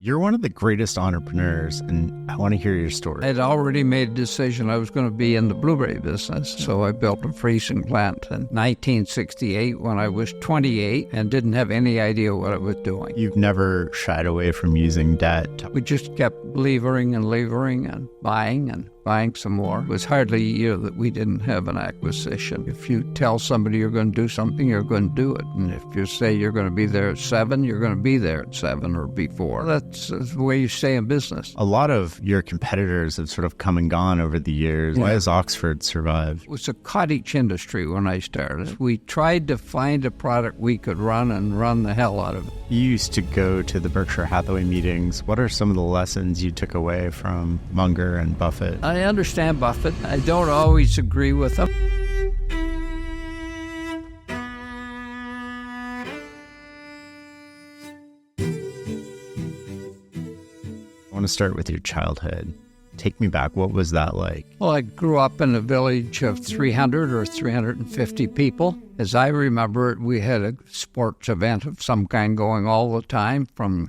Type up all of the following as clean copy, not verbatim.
You're one of the greatest entrepreneurs, and I want to hear your story. I'd already made a decision I was going to be in the blueberry business, so I built a freezing plant in 1968 when I was 28 and didn't have any idea what I was doing. You've never shied away from using debt. We just kept levering and buying some more. It was hardly a year that we didn't have an acquisition. If you tell somebody you're going to do something, you're going to do it. And if you say you're going to be there at 7, you're going to be there at 7 or before. That's the way you stay in business. A lot of your competitors have sort of come and gone over the years. Yeah. Why has Oxford survived? It was a cottage industry when I started. We tried to find a product we could run and run the hell out of it. You used to go to the Berkshire Hathaway meetings. What are some of the lessons you took away from Munger and Buffett? I understand Buffett. I don't always agree with him. I want to start with your childhood. Take me back. What was that like? Well, I grew up in a village of 300 or 350 people. As I remember it, we had a sports event of some kind going all the time. From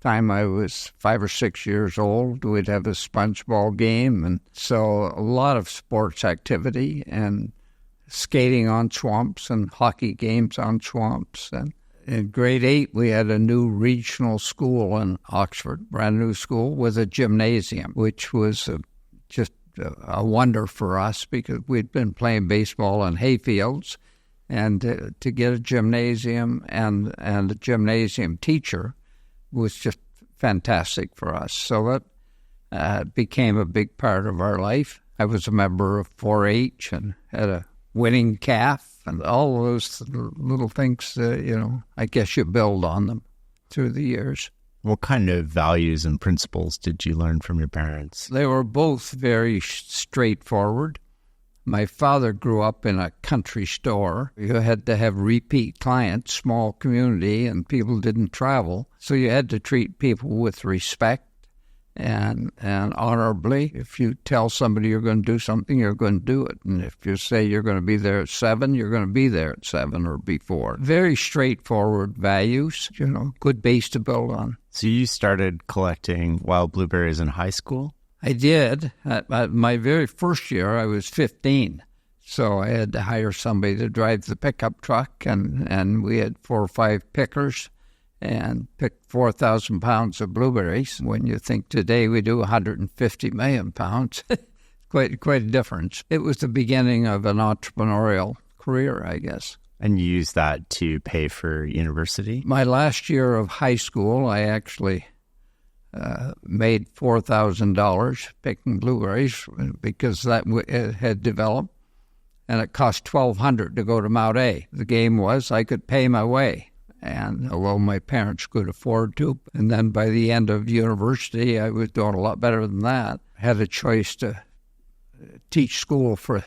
the time I was 5 or 6 years old, we'd have a sponge ball game. And so a lot of sports activity and skating on swamps and hockey games on swamps. And in grade 8, we had a new regional school in Oxford, brand new school with a gymnasium, which was just a wonder for us because we'd been playing baseball in hayfields. And to get a gymnasium and a gymnasium teacher was just fantastic for us. So that became a big part of our life. I was a member of 4-H and had a winning calf and all those little things, I guess you build on them through the years. What kind of values and principles did you learn from your parents? They were both very straightforward. My father grew up in a country store. You had to have repeat clients, small community, and people didn't travel. So you had to treat people with respect and honorably. If you tell somebody you're going to do something, you're going to do it. And if you say you're going to be there at 7, you're going to be there at 7 or before. Very straightforward values, good base to build on. So you started collecting wild blueberries in high school? I did. My very first year, I was 15. So I had to hire somebody to drive the pickup truck, and we had 4 or 5 pickers and picked 4,000 pounds of blueberries. When you think today we do 150 million pounds, quite a difference. It was the beginning of an entrepreneurial career, I guess. And you used that to pay for university? My last year of high school, I actually made $4,000 picking blueberries because that had developed, and it cost $1,200 to go to Mount A. The game was I could pay my way, and although my parents could afford to, and then by the end of university, I was doing a lot better than that. I had a choice to teach school for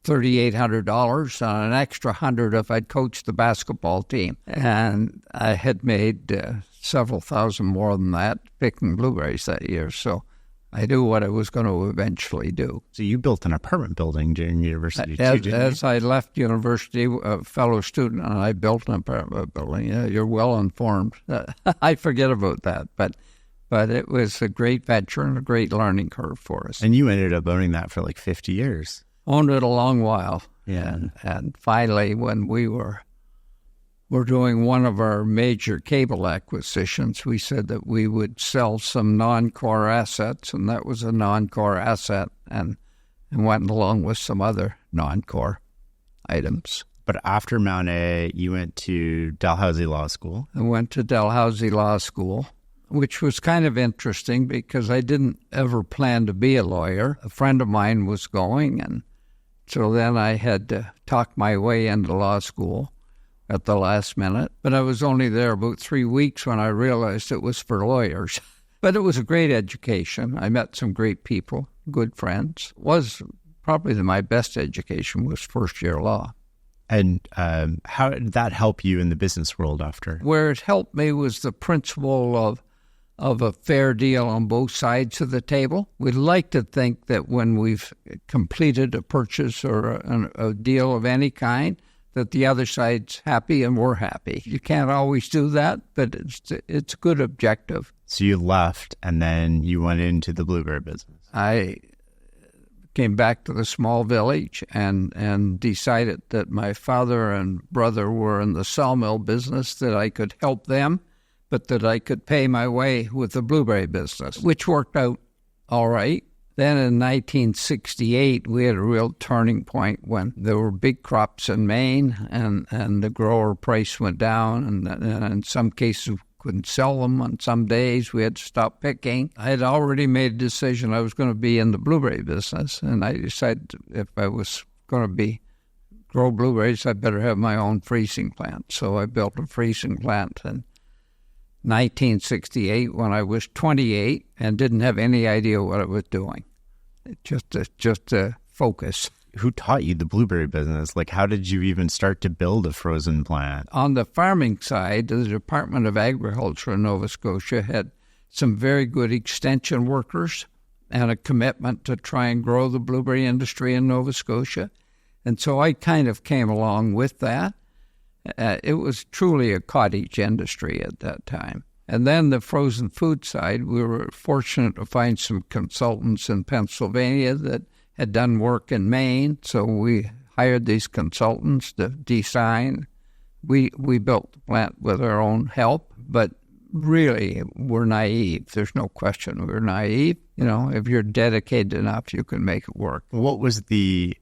$3,800 and an extra $100 if I'd coached the basketball team, and I had made several thousand more than that picking blueberries that year. So I knew what I was going to eventually do. So you built an apartment building during university too, didn't you? As I left university, a fellow student and I built an apartment building. Yeah, you're well informed. I forget about that, but it was a great venture and a great learning curve for us. And you ended up owning that for like 50 years. Owned it a long while. Yeah. And finally, when we were doing one of our major cable acquisitions, we said that we would sell some non-core assets, and that was a non-core asset, and went along with some other non-core items. But after Mount A, you went to Dalhousie Law School. I went to Dalhousie Law School, which was kind of interesting because I didn't ever plan to be a lawyer. A friend of mine was going, and so then I had to talk my way into law school at the last minute. But I was only there about 3 weeks when I realized it was for lawyers. But it was a great education. I met some great people, good friends. It was probably my best education was first-year law. And how did that help you in the business world after? Where it helped me was the principle of a fair deal on both sides of the table. We'd like to think that when we've completed a purchase or a deal of any kind, that the other side's happy and we're happy. You can't always do that, but it's a good objective. So you left and then you went into the blueberry business. I came back to the small village and decided that my father and brother were in the sawmill business, that I could help them, but that I could pay my way with the blueberry business, which worked out all right. Then in 1968, we had a real turning point when there were big crops in Maine and the grower price went down, and in some cases couldn't sell them. On some days we had to stop picking. I had already made a decision I was going to be in the blueberry business, and I decided if I was going to grow blueberries, I better have my own freezing plant. So I built a freezing plant in 1968 when I was 28 and didn't have any idea what I was doing. Just to focus. Who taught you the blueberry business? Like, how did you even start to build a frozen plant? On the farming side, the Department of Agriculture in Nova Scotia had some very good extension workers and a commitment to try and grow the blueberry industry in Nova Scotia. And so I kind of came along with that. It was truly a cottage industry at that time. And then the frozen food side, we were fortunate to find some consultants in Pennsylvania that had done work in Maine, so we hired these consultants to design. We built the plant with our own help, but really we're naive. There's no question we're naive. You know, if you're dedicated enough, you can make it work. What was the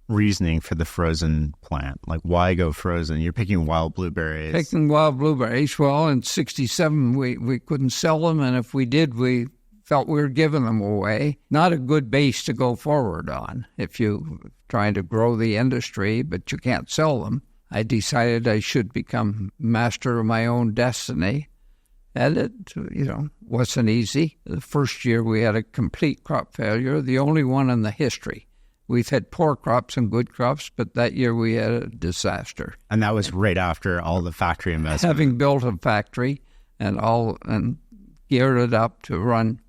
reasoning for the frozen plant? Like, why go frozen? You're picking wild blueberries. Picking wild blueberries. Well, in 1967, we couldn't sell them, and if we did, we felt we were giving them away. Not a good base to go forward on if you're trying to grow the industry, but you can't sell them. I decided I should become master of my own destiny. And it, wasn't easy. The first year we had a complete crop failure, the only one in the history. We've had poor crops and good crops, but that year we had a disaster. And that was right after all the factory investment. Having built a factory and geared it up to run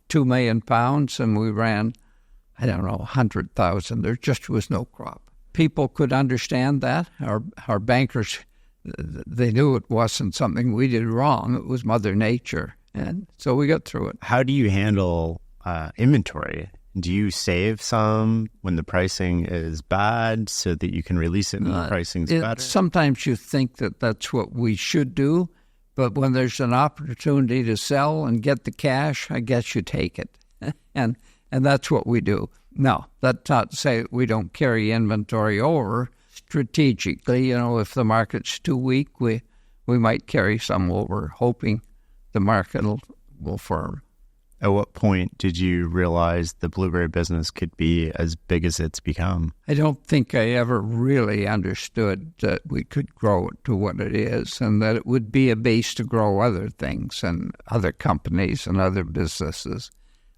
2 million pounds, and we ran, 100,000. There just was no crop. People could understand that. Our bankers, they knew it wasn't something we did wrong. It was Mother Nature. And so we got through it. How do you handle inventory? Do you save some when the pricing is bad so that you can release it when the pricing's better? Sometimes you think that that's what we should do. But when there's an opportunity to sell and get the cash, I guess you take it. And that's what we do. Now, that's not to say that we don't carry inventory over strategically. If the market's too weak, we might carry some over, hoping the market will firm. At what point did you realize the blueberry business could be as big as it's become? I don't think I ever really understood that we could grow it to what it is, and that it would be a base to grow other things and other companies and other businesses.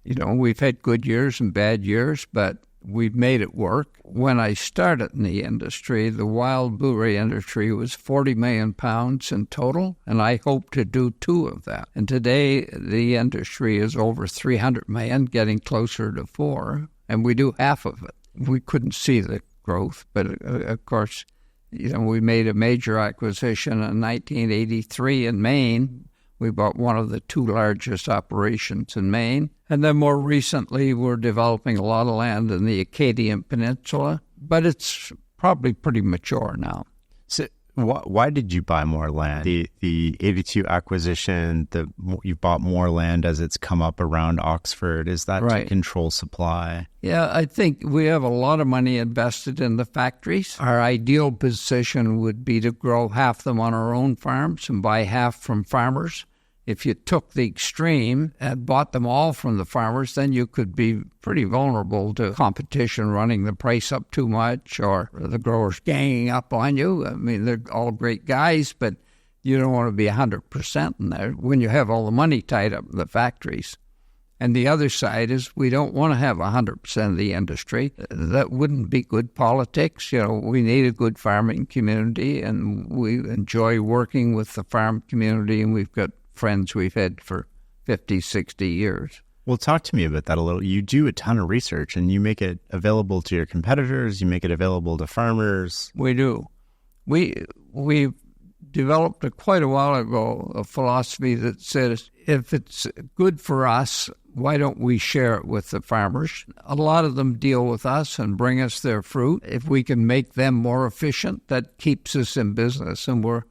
We've had good years and bad years, but we've made it work. When I started in the industry, the wild blueberry industry was 40 million pounds in total, and I hope to do 2 of that. And today, the industry is over 300 million, getting closer to 4, and we do half of it. We couldn't see the growth, but of course, we made a major acquisition in 1983 in Maine. We bought one of the 2 largest operations in Maine. And then more recently, we're developing a lot of land in the Acadian Peninsula, but it's probably pretty mature now. So why did you buy more land? The 82 acquisition, you bought more land as it's come up around Oxford. Is that right? To control supply? Yeah, I think we have a lot of money invested in the factories. Our ideal position would be to grow half them on our own farms and buy half from farmers. If you took the extreme and bought them all from the farmers, then you could be pretty vulnerable to competition running the price up too much or the growers ganging up on you. I mean, they're all great guys, but you don't want to be 100% in there when you have all the money tied up in the factories. And the other side is we don't want to have 100% of the industry. That wouldn't be good politics. We need a good farming community, and we enjoy working with the farm community, and we've got friends we've had for 50, 60 years. Well, talk to me about that a little. You do a ton of research, and you make it available to your competitors. You make it available to farmers. We do. We developed quite a while ago a philosophy that says, if it's good for us, why don't we share it with the farmers? A lot of them deal with us and bring us their fruit. If we can make them more efficient, that keeps us in business. And we're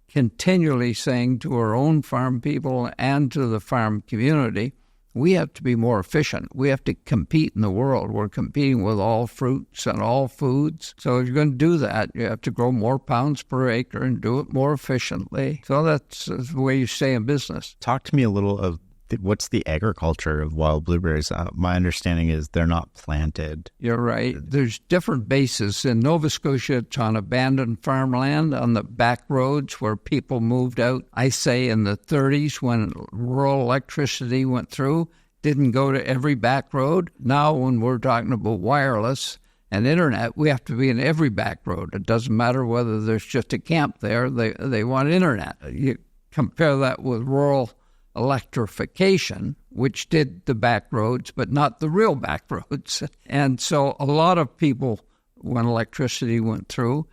continually saying to our own farm people and to the farm community, we have to be more efficient. We have to compete in the world. We're competing with all fruits and all foods. So if you're going to do that, you have to grow more pounds per acre and do it more efficiently. So that's the way you stay in business. Talk to me a little of what's the agriculture of wild blueberries? My understanding is they're not planted. You're right. There's different bases. In Nova Scotia, it's on abandoned farmland on the back roads where people moved out. I say in the 30s when rural electricity went through, didn't go to every back road. Now when we're talking about wireless and internet, we have to be in every back road. It doesn't matter whether there's just a camp there. They want internet. You compare that with rural electrification, which did the back roads, but not the real back roads. And so a lot of people, when electricity went through,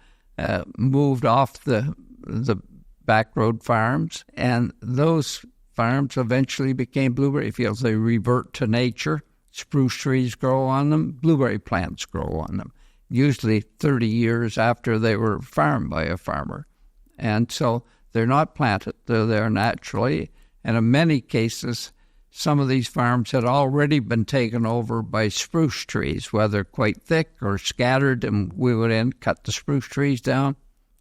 moved off the back road farms, and those farms eventually became blueberry fields. They revert to nature. Spruce trees grow on them. Blueberry plants grow on them, usually 30 years after they were farmed by a farmer. And so they're not planted. They're there naturally. And in many cases, some of these farms had already been taken over by spruce trees, whether quite thick or scattered, and we would cut the spruce trees down,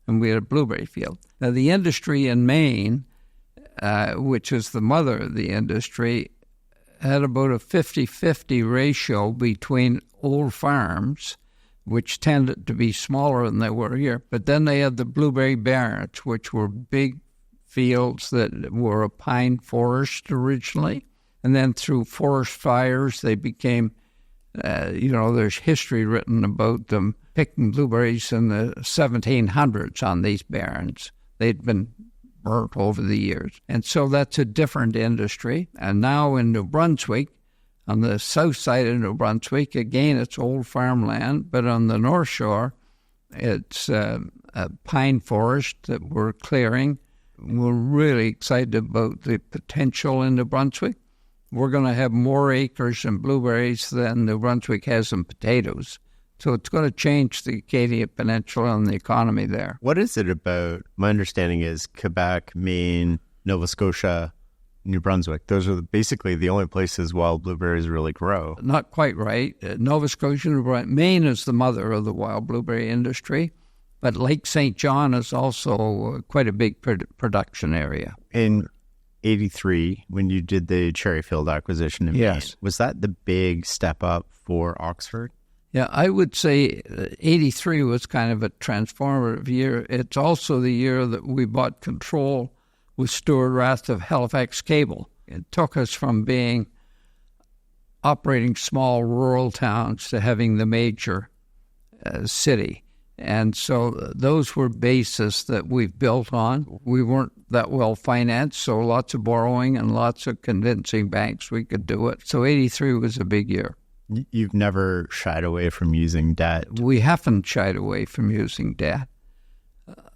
and we had a blueberry field. Now, the industry in Maine, which is the mother of the industry, had about a 50-50 ratio between old farms, which tended to be smaller than they were here, but then they had the blueberry barrens, which were big fields that were a pine forest originally, and then through forest fires they became, there's history written about them picking blueberries in the 1700s on these barrens. They'd been burnt over the years. And so that's a different industry. And now in New Brunswick, on the south side of New Brunswick, again, it's old farmland, but on the North Shore, it's a pine forest that we're clearing. We're really excited about the potential in New Brunswick. We're going to have more acres in blueberries than New Brunswick has in potatoes. So it's going to change the Acadia Peninsula and the economy there. What is it about? My understanding is Quebec, Maine, Nova Scotia, New Brunswick. Those are basically the only places wild blueberries really grow. Not quite right. Nova Scotia, New Brunswick. Maine is the mother of the wild blueberry industry. But Lake St. John is also quite a big production area. In 83, when you did the Cherryfield acquisition in Maine, was that the big step up for Oxford? Yeah, I would say 83 was kind of a transformative year. It's also the year that we bought control with Stuart Rath of Halifax Cable. It took us from being operating small rural towns to having the major city. And so those were bases that we've built on. We weren't that well financed, so lots of borrowing and lots of convincing banks we could do it. So 83 was a big year. You've never shied away from using debt? We haven't shied away from using debt,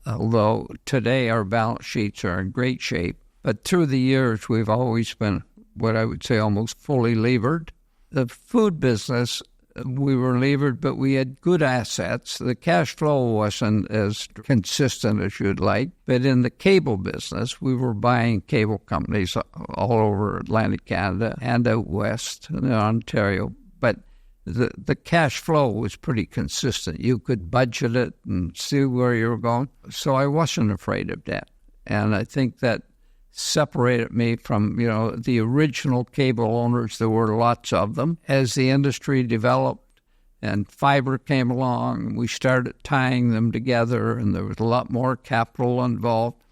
although today our balance sheets are in great shape. But through the years, we've always been what I would say almost fully levered. The food business, we were levered, but we had good assets. The cash flow wasn't as consistent as you'd like. But in the cable business, we were buying cable companies all over Atlantic Canada and out west in Ontario. But the cash flow was pretty consistent. You could budget it and see where you were going. So I wasn't afraid of debt. And I think that separated me from, the original cable owners. There were lots of them. As the industry developed and fiber came along, we started tying them together, and there was a lot more capital involved.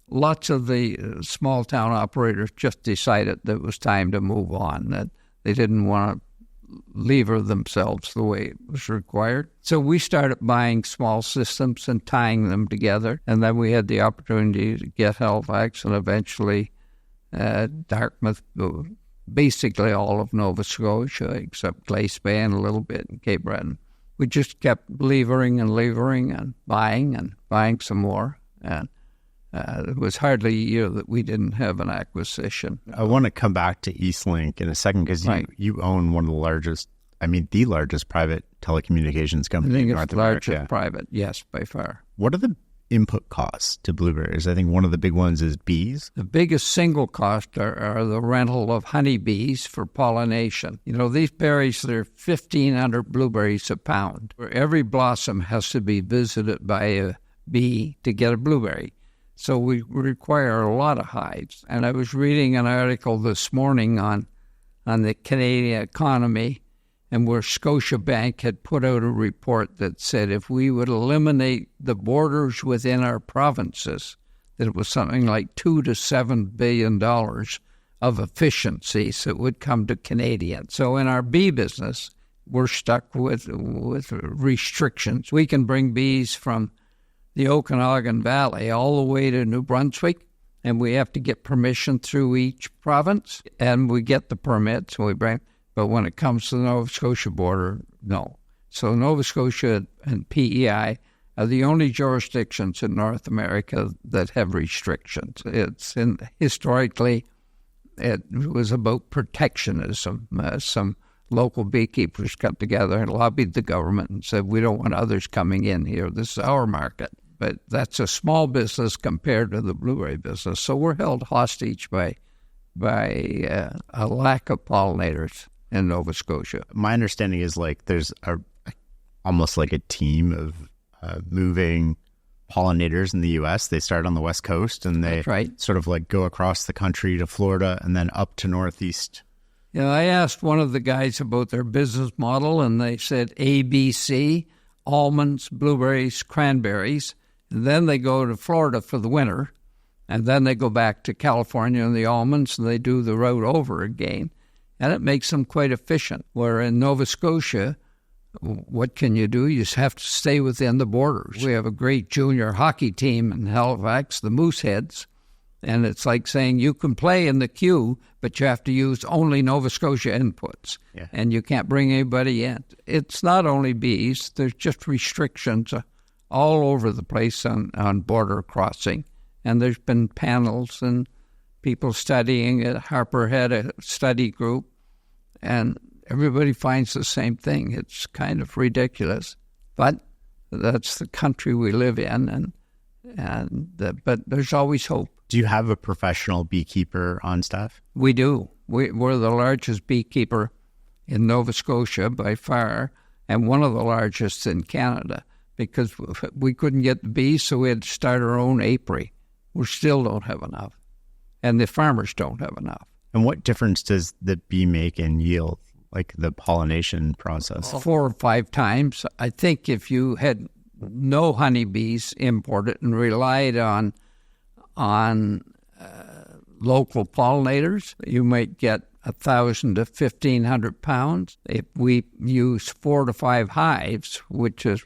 Lots of the small town operators just decided that it was time to move on, that they didn't want to lever themselves the way it was required. So we started buying small systems and tying them together. And then we had the opportunity to get Halifax and eventually Dartmouth, basically all of Nova Scotia, except Glace Bay and a little bit in Cape Breton. We just kept levering and buying some more. And There was hardly a year that we didn't have an acquisition. I want to come back to Eastlink in a second because you own one of the largest, the largest private telecommunications company in North America. I think it's largest private, yes, by far. What are the input costs to Blueberries? I think one of the big ones is bees. The biggest single cost are the rental of honeybees for pollination. These berries, they're 1,500 blueberries a pound. Every blossom has to be visited by a bee to get a blueberry. So we require a lot of hives. And I was reading an article this morning on the Canadian economy, and where Scotiabank had put out a report that said if we would eliminate the borders within our provinces, that it was something like $2 to $7 billion of efficiencies that would come to Canadians. So in our bee business, we're stuck with restrictions. We can bring bees from the Okanagan Valley all the way to New Brunswick, and we have to get permission through each province, and we get the permits, and we bring. But when it comes to the Nova Scotia border, no. So Nova Scotia and PEI are the only jurisdictions in North America that have restrictions. Historically, it was about protectionism. Some local beekeepers got together and lobbied the government and said, we don't want others coming in here. This is our market. But that's a small business compared to the blueberry business. So we're held hostage by a lack of pollinators in Nova Scotia. My understanding is there's almost like a team of moving pollinators in the U.S. They start on the West Coast and they sort of go across the country to Florida and then up to Northeast. I asked one of the guys about their business model, and they said ABC, almonds, blueberries, cranberries. And then they go to Florida for the winter, and then they go back to California and the almonds, and they do the route over again. And it makes them quite efficient. Where in Nova Scotia, what can you do? You just have to stay within the borders. We have a great junior hockey team in Halifax, the Mooseheads, and it's like saying you can play in the queue, but you have to use only Nova Scotia inputs, and you can't bring anybody in. It's not only bees. There's just restrictions all over the place on border crossing. And there's been panels and people studying it. Harper had a study group, and everybody finds the same thing. It's kind of ridiculous. But that's the country we live in, but there's always hope. Do you have a professional beekeeper on staff? We do. We're the largest beekeeper in Nova Scotia by far, and one of the largest in Canada, because we couldn't get the bees, so we had to start our own apiary. We still don't have enough, and the farmers don't have enough. And what difference does the bee make in yield, like the pollination process? 4 or 5 times. I think if you had no honeybees imported and relied on local pollinators, you might get 1,000 to 1,500 pounds. If we use 4 to 5 hives, which is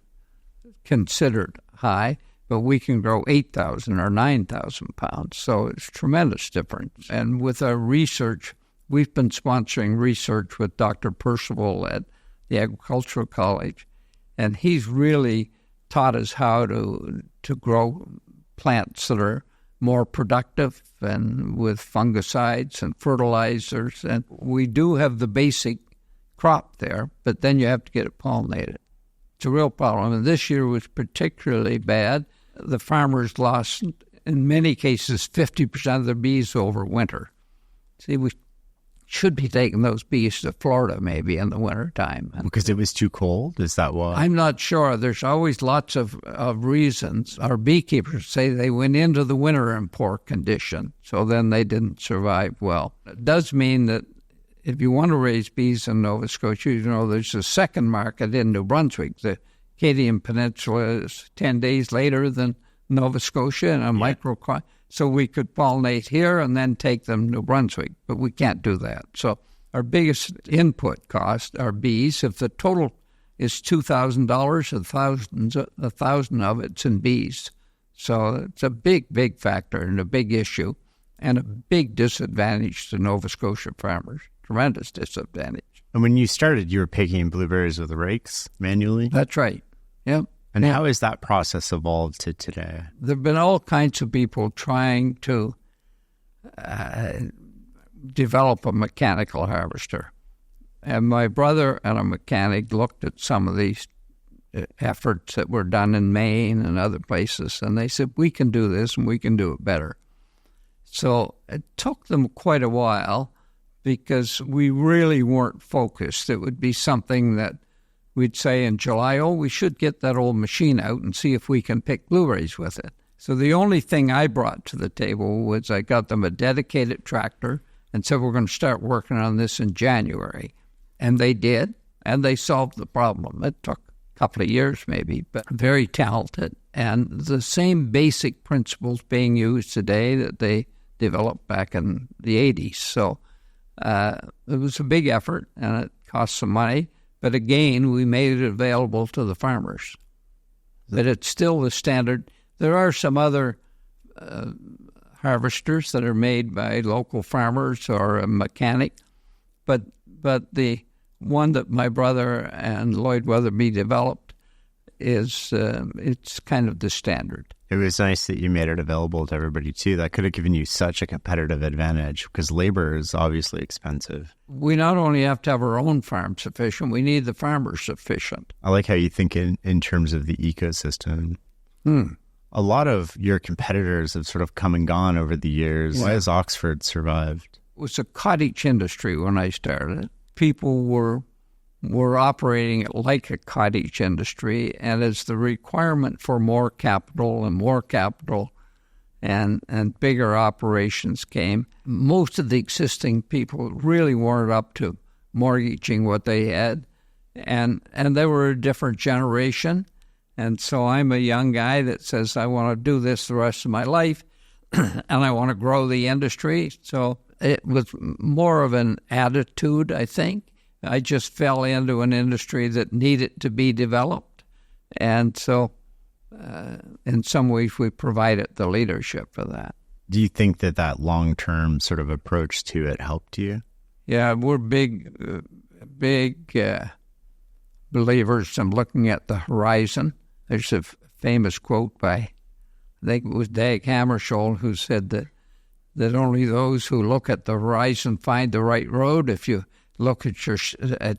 considered high, but we can grow 8,000 or 9,000 pounds. So it's a tremendous difference. And with our research, we've been sponsoring research with Dr. Percival at the Agricultural College, and he's really taught us how to grow plants that are more productive and with fungicides and fertilizers. And we do have the basic crop there, but then you have to get it pollinated. It's a real problem. And this year was particularly bad. The farmers lost, in many cases, 50% of their bees over winter. See, we should be taking those bees to Florida maybe in the wintertime. Because it was too cold? Is that why? I'm not sure. There's always lots of reasons. Our beekeepers say they went into the winter in poor condition, so then they didn't survive well. It does mean that if you want to raise bees in Nova Scotia, there's a second market in New Brunswick. The Acadian Peninsula is 10 days later than Nova Scotia in a microclimate. So we could pollinate here and then take them to New Brunswick, but we can't do that. So our biggest input cost are bees. If the total is $2,000, 1,000 of it's in bees. So it's a big, big factor and a big issue and a big disadvantage to Nova Scotia farmers, tremendous disadvantage. And when you started, you were picking blueberries with rakes manually? That's right. Yep. And how has that process evolved to today? There have been all kinds of people trying to develop a mechanical harvester. And my brother and a mechanic looked at some of these efforts that were done in Maine and other places, and they said, we can do this and we can do it better. So it took them quite a while because we really weren't focused. It would be something that we'd say in July, oh, we should get that old machine out and see if we can pick blueberries with it. So the only thing I brought to the table was I got them a dedicated tractor and said, we're going to start working on this in January. And they did, and they solved the problem. It took a couple of years maybe, but very talented. And the same basic principles being used today that they developed back in the 80s. So it was a big effort, and it cost some money. But again, we made it available to the farmers. But it's still the standard. There are some other harvesters that are made by local farmers or a mechanic, but the one that my brother and Lloyd Weatherby developed is it's kind of the standard. It was nice that you made it available to everybody, too. That could have given you such a competitive advantage because labor is obviously expensive. We not only have to have our own farm sufficient, we need the farmers sufficient. I like how you think in terms of the ecosystem. A lot of your competitors have sort of come and gone over the years. Why has Oxford survived? It was a cottage industry when I started. People were operating it like a cottage industry, and as the requirement for more capital and bigger operations came, most of the existing people really weren't up to mortgaging what they had, and they were a different generation. And so I'm a young guy that says I want to do this the rest of my life, and I want to grow the industry. So it was more of an attitude, I think. I just fell into an industry that needed to be developed. And so in some ways we provided the leadership for that. Do you think that long-term sort of approach to it helped you? Yeah, we're big believers in looking at the horizon. There's a famous quote by, I think it was Dag Hammarskjöld, who said that only those who look at the horizon find the right road. If you look at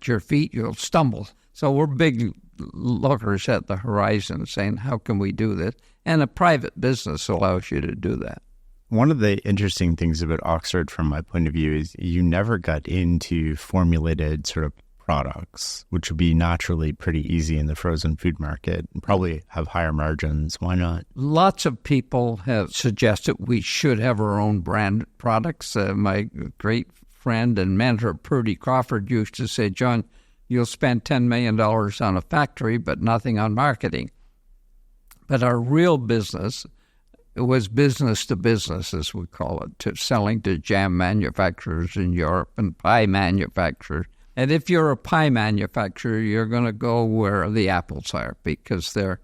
your feet, you'll stumble. So we're big lookers at the horizon, saying, how can we do this? And a private business allows you to do that. One of the interesting things about Oxford, from my point of view, is you never got into formulated sort of products, which would be naturally pretty easy in the frozen food market and probably have higher margins. Why not? Lots of people have suggested we should have our own brand products. My great friend and mentor, Purdy Crawford, used to say, John, you'll spend $10 million on a factory, but nothing on marketing. But our real business was business to business, as we call it, to selling to jam manufacturers in Europe and pie manufacturers. And if you're a pie manufacturer, you're going to go where the apples are because they're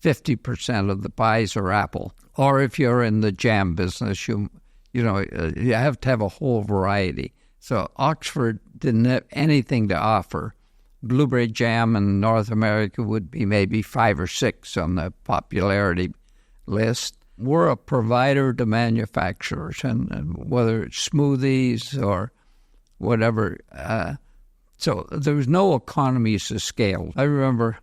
50% of the pies are apple. Or if you're in the jam business, you have to have a whole variety. So Oxford didn't have anything to offer. Blueberry jam in North America would be maybe 5 or 6 on the popularity list. We're a provider to manufacturers, and whether it's smoothies or whatever. So there was no economies of scale. I remember,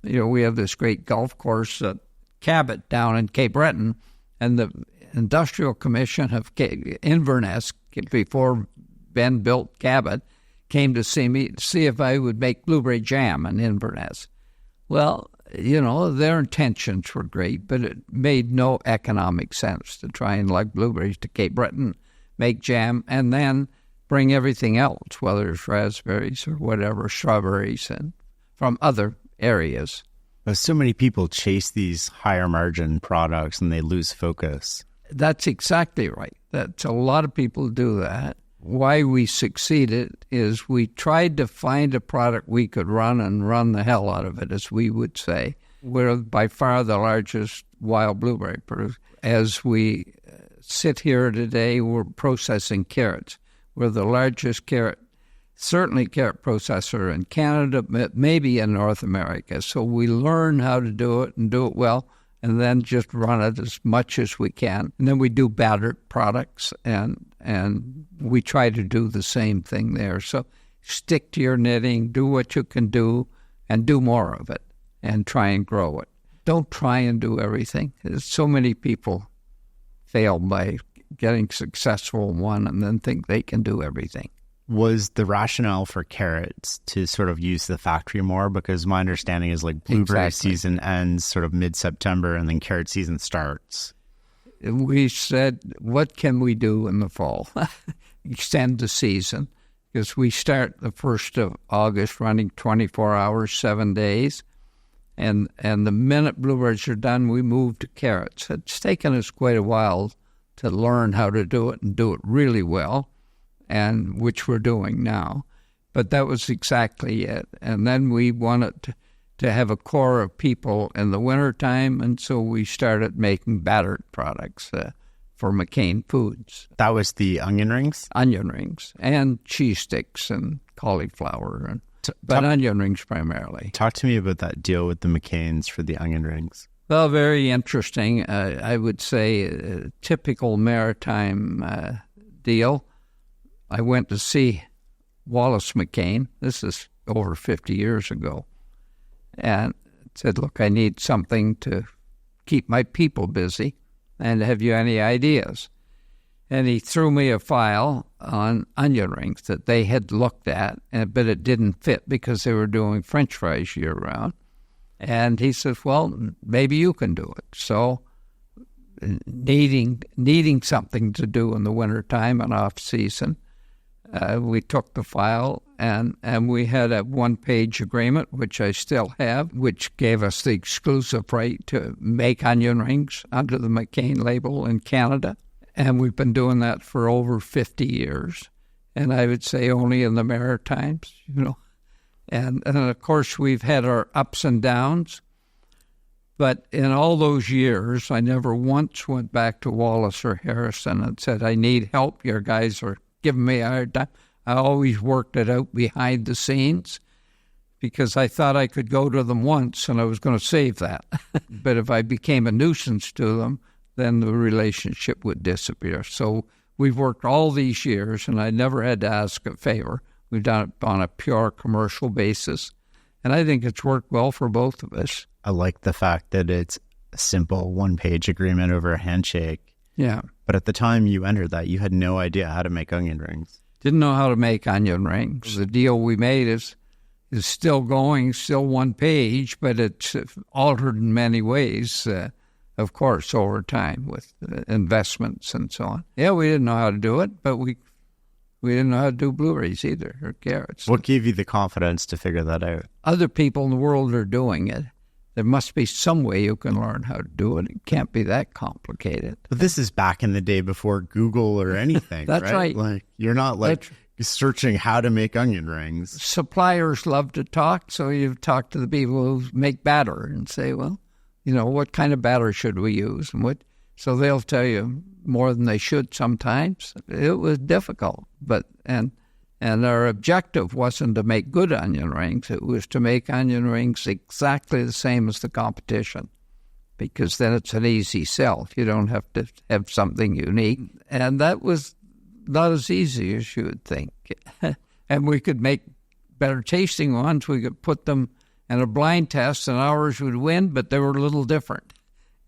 we have this great golf course at Cabot down in Cape Breton, and the Industrial Commission of Inverness, before Ben built Cabot, came to see me to see if I would make blueberry jam in Inverness. Well, their intentions were great, but it made no economic sense to try and lug blueberries to Cape Breton, make jam, and then bring everything else, whether it's raspberries or whatever, strawberries, and from other areas. But so many people chase these higher margin products and they lose focus. That's exactly right. That's a lot of people do that. Why we succeeded is we tried to find a product we could run and run the hell out of it, as we would say. We're by far the largest wild blueberry producer. As we sit here today, we're processing carrots. We're the largest carrot certainly carrot processor in Canada, but maybe in North America. So we learn how to do it and do it well, and then just run it as much as we can. And then we do battered products, and we try to do the same thing there. So stick to your knitting, do what you can do, and do more of it, and try and grow it. Don't try and do everything. So many people fail by getting successful in one and then think they can do everything. Was the rationale for carrots to sort of use the factory more? Because my understanding is like blueberry season ends sort of mid-September and then carrot season starts. We said, what can we do in the fall? Extend the season, because we start the 1st of August running 24 hours, 7 days. And the minute blueberries are done, we move to carrots. It's taken us quite a while to learn how to do it and do it really well, and which we're doing now. But that was exactly it. And then we wanted to have a core of people in the wintertime, and so we started making battered products for McCain Foods. That was the onion rings? Onion rings, and cheese sticks and cauliflower, but onion rings primarily. Talk to me about that deal with the McCains for the onion rings. Well, very interesting. I would say a typical maritime deal. I went to see Wallace McCain. This is over 50 years ago. And said, look, I need something to keep my people busy. And have you any ideas? And he threw me a file on onion rings that they had looked at, but it didn't fit because they were doing French fries year-round. And he says, well, maybe you can do it. So needing something to do in the wintertime and off-season, we took the file and we had a one-page agreement, which I still have, which gave us the exclusive right to make onion rings under the McCain label in Canada. And we've been doing that for over 50 years. And I would say only in the Maritimes, And of course, we've had our ups and downs. But in all those years, I never once went back to Wallace or Harrison and said, I need help. Your guys are giving me a hard time. I always worked it out behind the scenes because I thought I could go to them once and I was going to save that. But if I became a nuisance to them, then the relationship would disappear. So we've worked all these years, and I never had to ask a favor. We've done it on a pure commercial basis, and I think it's worked well for both of us. I like the fact that it's a simple one-page agreement over a handshake. Yeah. But at the time you entered that, you had no idea how to make onion rings. Didn't know how to make onion rings. The deal we made is still going, still one page, but it's altered in many ways, of course, over time with investments and so on. Yeah, we didn't know how to do it, but we didn't know how to do blueberries either, or carrots. What gave you the confidence to figure that out? Other people in the world are doing it. There must be some way you can learn how to do it. It can't be that complicated. But this is back in the day before Google or anything, That's right. Like, you're not searching how to make onion rings. Suppliers love to talk, so you talk to the people who make batter and say, well, what kind of batter should we use? So they'll tell you more than they should sometimes. It was difficult, and our objective wasn't to make good onion rings. It was to make onion rings exactly the same as the competition, because then it's an easy sell. You don't have to have something unique. And that was not as easy as you would think. And we could make better tasting ones. We could put them in a blind test, and ours would win, but they were a little different.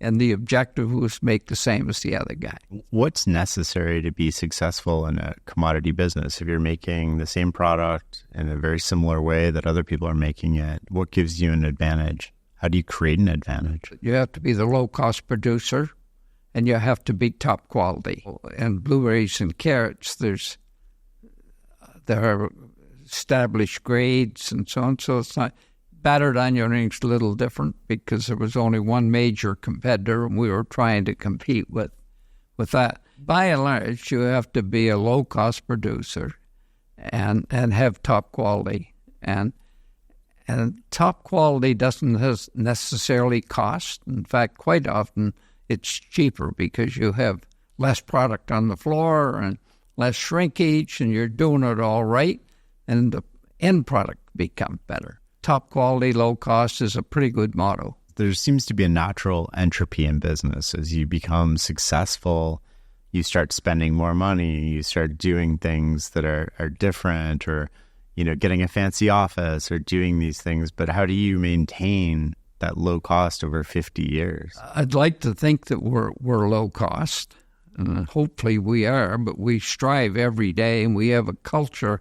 And the objective was to make the same as the other guy. What's necessary to be successful in a commodity business? If you're making the same product in a very similar way that other people are making it, what gives you an advantage? How do you create an advantage? You have to be the low-cost producer, and you have to be top quality. And blueberries and carrots, there are established grades and so on, so it's not... Battered onion rings a little different because there was only one major competitor and we were trying to compete with that. By and large, you have to be a low-cost producer and have top quality. And top quality doesn't necessarily cost. In fact, quite often it's cheaper because you have less product on the floor and less shrinkage and you're doing it all right. and the end product become better. Top quality, low cost is a pretty good motto. There seems to be a natural entropy in business. As you become successful, you start spending more money, you start doing things that are different, or, getting a fancy office or doing these things. But how do you maintain that low cost over 50 years? I'd like to think that we're low cost, and hopefully we are, but we strive every day, and we have a culture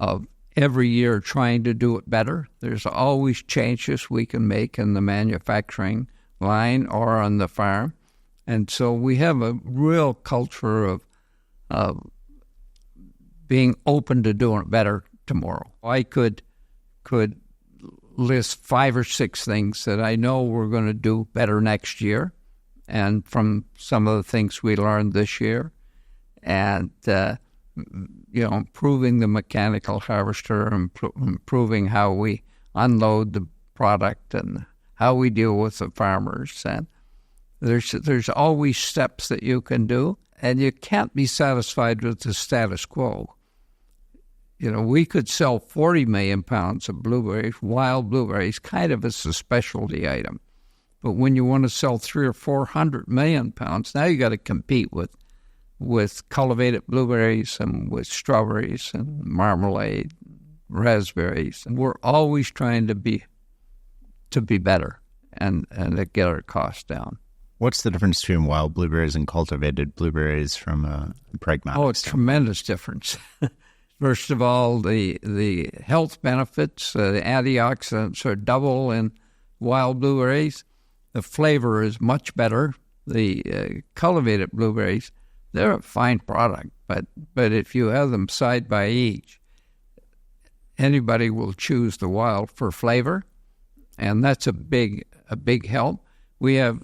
of every year trying to do it better. There's always changes we can make in the manufacturing line or on the farm. And so we have a real culture of being open to doing it better tomorrow. I could list 5 or 6 things that I know we're going to do better next year, and from some of the things we learned this year, and improving the mechanical harvester, improving how we unload the product and how we deal with the farmers. And there's always steps that you can do, and you can't be satisfied with the status quo. We could sell 40 million pounds of blueberries, wild blueberries, kind of as a specialty item. But when you want to sell 300 or 400 million pounds, now you got to compete with cultivated blueberries and with strawberries and marmalade, raspberries. And we're always trying to be better and to get our costs down. What's the difference between wild blueberries and cultivated blueberries from a pragmatic standpoint? Tremendous difference. First of all, the health benefits, the antioxidants are double in wild blueberries. The flavor is much better. The cultivated blueberries, they're a fine product, but if you have them side by each, anybody will choose the wild for flavor, and that's a big help. We have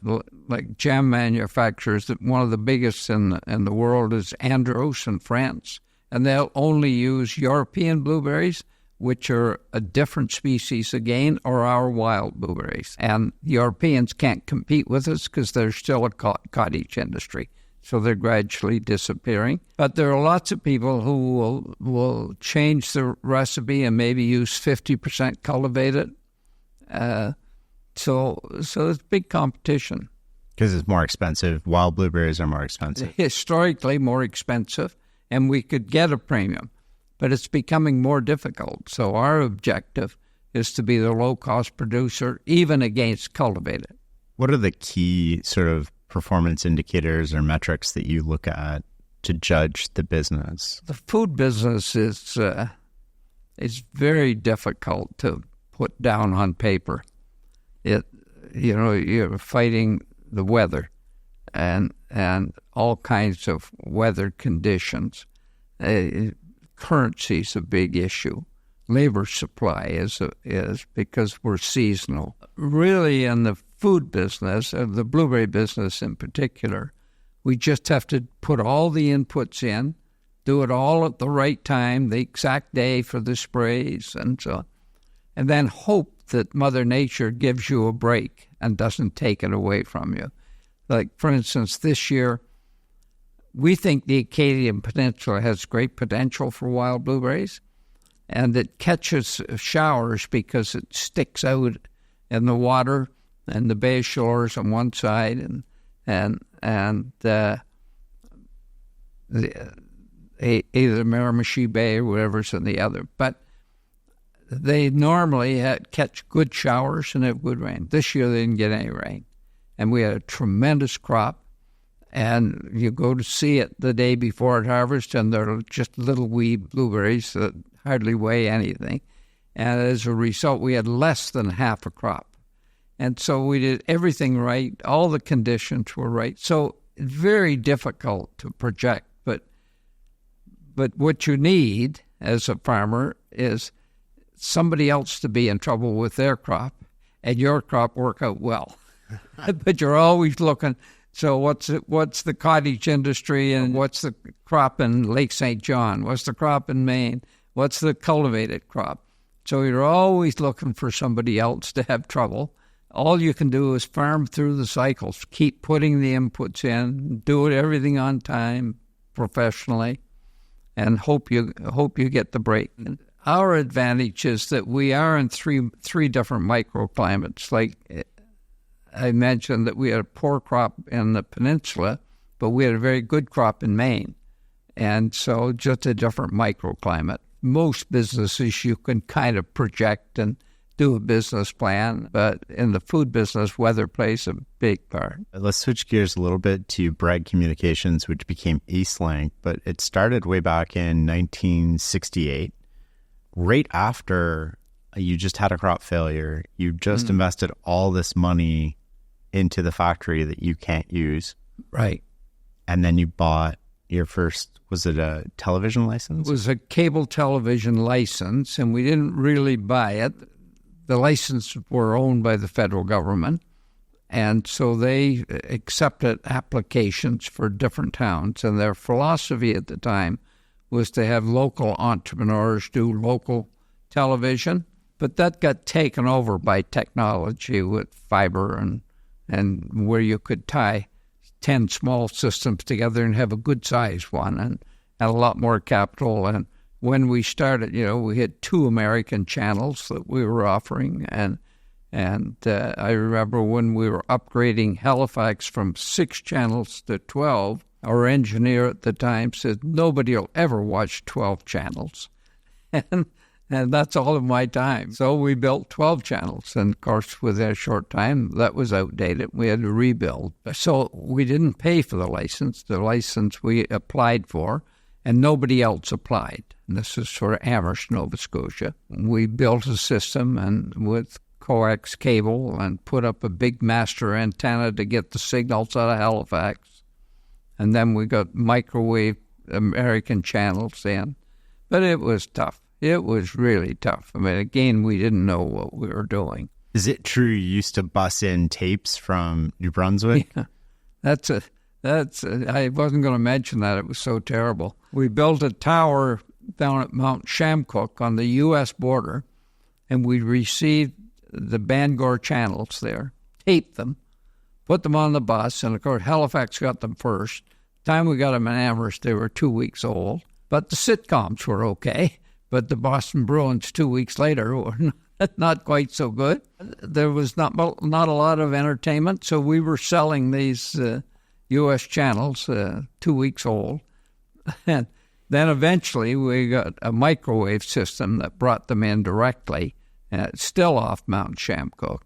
like jam manufacturers that one of the biggest in the world is Andros in France, and they'll only use European blueberries, which are a different species again, or our wild blueberries. And Europeans can't compete with us because there's still a cottage industry. So they're gradually disappearing. But there are lots of people who will change the recipe and maybe use 50% cultivated. So it's big competition. Because it's more expensive. Wild blueberries are more expensive. Historically more expensive, and we could get a premium. But it's becoming more difficult. So our objective is to be the low-cost producer, even against cultivated. What are the key sort of performance indicators or metrics that you look at to judge the business? The food business is very difficult to put down on paper. You're fighting the weather and all kinds of weather conditions. Currency is a big issue. Labor supply is because we're seasonal. Really, in the food business, the blueberry business in particular, we just have to put all the inputs in, do it all at the right time, the exact day for the sprays, and so on, and then hope that Mother Nature gives you a break and doesn't take it away from you. Like, for instance, this year, we think the Acadian Peninsula has great potential for wild blueberries, and it catches showers because it sticks out in the water and the bay shores on one side and either Miramichi Bay or whatever's on the other. But they normally catch good showers and have good rain. This year they didn't get any rain, and we had a tremendous crop. And you go to see it the day before it harvests, and they're just little wee blueberries that hardly weigh anything. And as a result, we had less than half a crop. And so we did everything right. All the conditions were right. So it's very difficult to project. But what you need as a farmer is somebody else to be in trouble with their crop and your crop work out well. But you're always looking. So what's the cottage industry, and what's the crop in Lake St. John? What's the crop in Maine? What's the cultivated crop? So you're always looking for somebody else to have trouble. All you can do is farm through the cycles, keep putting the inputs in, do it everything on time, professionally, and hope you get the break. Our advantage is that we are in three different microclimates. Like I mentioned that we had a poor crop in the peninsula, but we had a very good crop in Maine. And so just a different microclimate. Most businesses you can kind of project and do a business plan, but in the food business, weather plays a big part. Let's switch gears a little bit to Bragg Communications, which became Eastlink, but it started way back in 1968, right after you just had a crop failure. You just invested all this money into the factory that you can't use. Right. And then you bought your first, was it a television license? It was a cable television license, and we didn't really buy it. The licenses were owned by the federal government, and so they accepted applications for different towns, and their philosophy at the time was to have local entrepreneurs do local television, but that got taken over by technology with fiber and where you could tie 10 small systems together and have a good-sized one and a lot more capital. And when we started, we had 2 American channels that we were offering. And I remember when we were upgrading Halifax from 6 channels to 12, our engineer at the time said, nobody will ever watch 12 channels. And that's all of my time. So we built 12 channels. And, of course, within a short time, that was outdated. We had to rebuild. So we didn't pay for the license. The license we applied for, and nobody else applied. And this is for Amherst, Nova Scotia. We built a system and with coax cable and put up a big master antenna to get the signals out of Halifax. And then we got microwave American channels in. But it was tough. It was really tough. I mean, again, we didn't know what we were doing. Is it true you used to bus in tapes from New Brunswick? Yeah, I wasn't going to mention that. It was so terrible. We built a tower down at Mount Shamcook on the U.S. border, and we received the Bangor channels there, taped them, put them on the bus, and of course Halifax got them first. The time we got them in Amherst, they were 2 weeks old. But the sitcoms were okay. But the Boston Bruins 2 weeks later were not quite so good. There was not a lot of entertainment, so we were selling these U.S. channels 2 weeks old. And then eventually we got a microwave system that brought them in directly, and it's still off Mount Shamcook.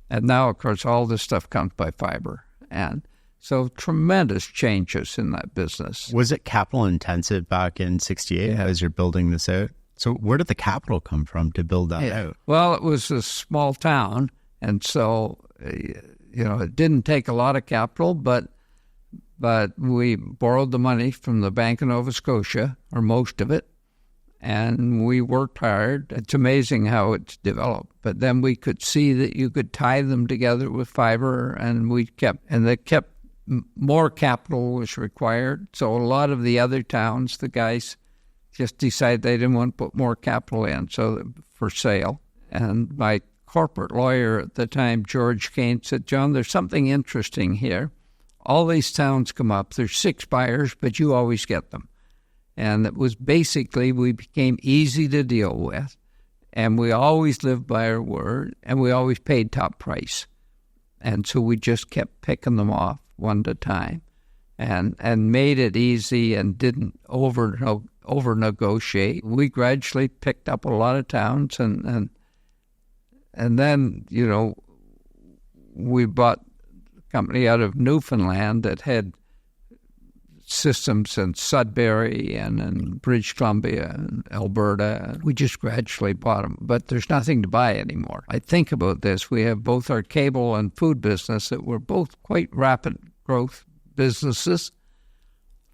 And now, of course, all this stuff comes by fiber. And so tremendous changes in that business. Was it capital intensive back in 68 as you're building this out? So where did the capital come from to build that out? Well, it was a small town, and so, it didn't take a lot of capital, but we borrowed the money from the Bank of Nova Scotia, or most of it, and we worked hard. It's amazing how it's developed. But then we could see that you could tie them together with fiber, and more capital was required. So a lot of the other towns, the guys just decided they didn't want to put more capital in, so for sale. And my corporate lawyer at the time, George Kane, said, John, there's something interesting here. All these towns come up. There's 6 buyers, but you always get them. And it was basically, we became easy to deal with, and we always lived by our word, and we always paid top price. And so we just kept picking them off one at a time and made it easy and didn't over-negotiate. We gradually picked up a lot of towns, and then, we bought a company out of Newfoundland that had systems in Sudbury and in British Columbia and Alberta. We just gradually bought them, but there's nothing to buy anymore. I think about this. We have both our cable and food business that were both quite rapid growth businesses,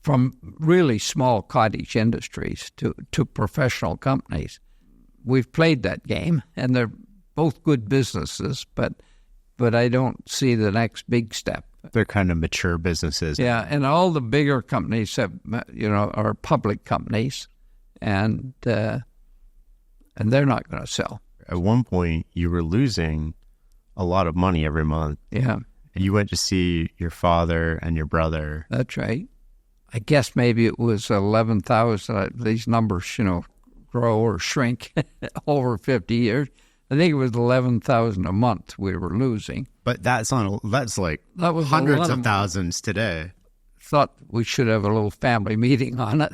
from really small cottage industries to professional companies. We've played that game, and they're both good businesses, but I don't see the next big step. They're kind of mature businesses. Yeah, and all the bigger companies are public companies, and they're not going to sell. At one point, you were losing a lot of money every month. Yeah. And you went to see your father and your brother. That's right. I guess maybe it was 11,000. These numbers, grow or shrink over 50 years. I think it was 11,000 a month we were losing. But that's like hundreds of thousands today. Thought we should have a little family meeting on it.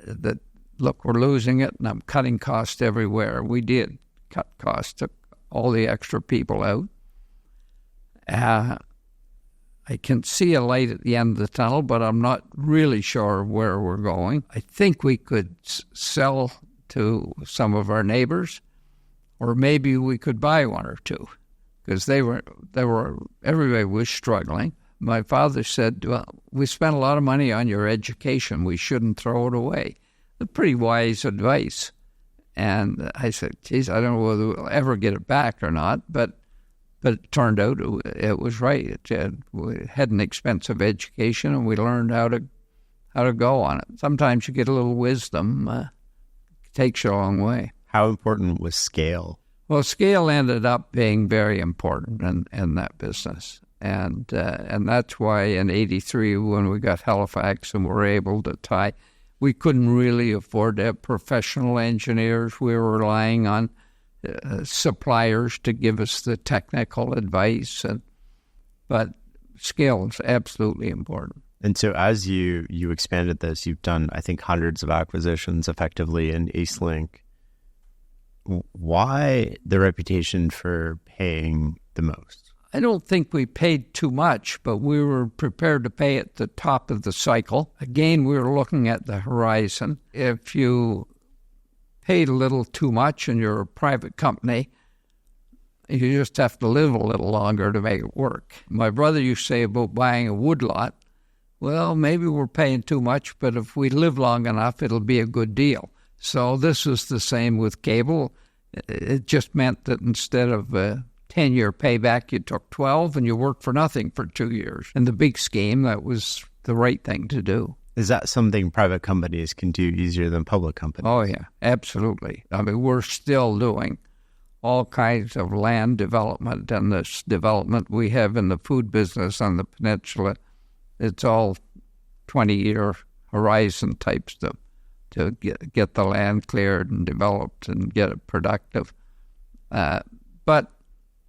That, look, we're losing it, and I'm cutting costs everywhere. We did cut costs, took all the extra people out. I can see a light at the end of the tunnel, but I'm not really sure where we're going. I think we could sell to some of our neighbors, or maybe we could buy one or two, because everybody was struggling. My father said, well, we spent a lot of money on your education. We shouldn't throw it away. Pretty wise advice. And I said, geez, I don't know whether we'll ever get it back or not, but it turned out it was right. We had an expensive education, and we learned how to go on it. Sometimes you get a little wisdom. It takes you a long way. How important was scale? Well, scale ended up being very important in that business. And that's why in '83, when we got Halifax and were able to tie, we couldn't really afford to have professional engineers. We were relying on suppliers to give us the technical advice. But scale is absolutely important. And so as you expanded this, you've done, I think, hundreds of acquisitions effectively in Eastlink. Why the reputation for paying the most? I don't think we paid too much, but we were prepared to pay at the top of the cycle. Again, we were looking at the horizon. If you paid a little too much and you're a private company, you just have to live a little longer to make it work. My brother used to say about buying a woodlot, well, maybe we're paying too much, but if we live long enough, it'll be a good deal. So this is the same with cable. It just meant that instead of a 10-year payback, you took 12 and you worked for nothing for 2 years. In the big scheme, that was the right thing to do. Is that something private companies can do easier than public companies? Oh, yeah, absolutely. I mean, we're still doing all kinds of land development, and this development we have in the food business on the peninsula, it's all 20-year horizon type stuff to get the land cleared and developed and get it productive. But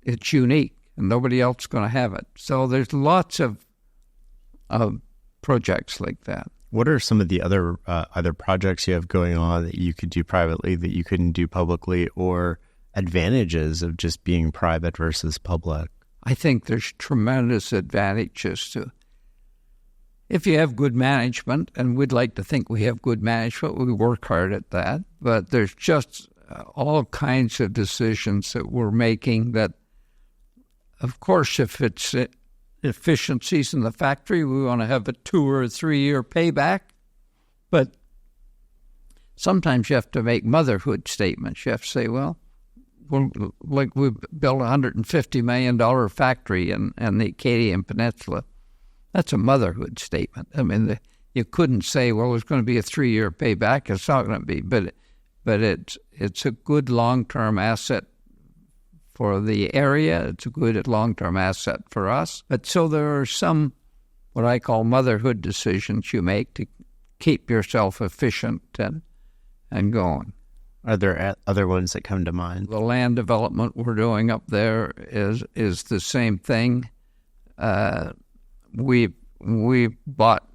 it's unique, and nobody else is going to have it. So there's lots of projects like that. What are some of the other either projects you have going on that you could do privately that you couldn't do publicly, or advantages of just being private versus public? I think there's tremendous advantages to, if you have good management, and we'd like to think we have good management, we work hard at that, but there's just all kinds of decisions that we're making that, of course, if it's efficiencies in the factory, we want to have a 2 or 3 year payback, but sometimes you have to make motherhood statements. You have to say, well, like we built a $150 million factory in the Acadian Peninsula. That's a motherhood statement. I mean, you couldn't say, well, there's going to be a 3 year payback. It's not going to be, but it's a good long-term asset for the area. It's a good long-term asset for us. But so there are some, what I call motherhood decisions you make to keep yourself efficient and going. Are there other ones that come to mind? The land development we're doing up there is the same thing. We bought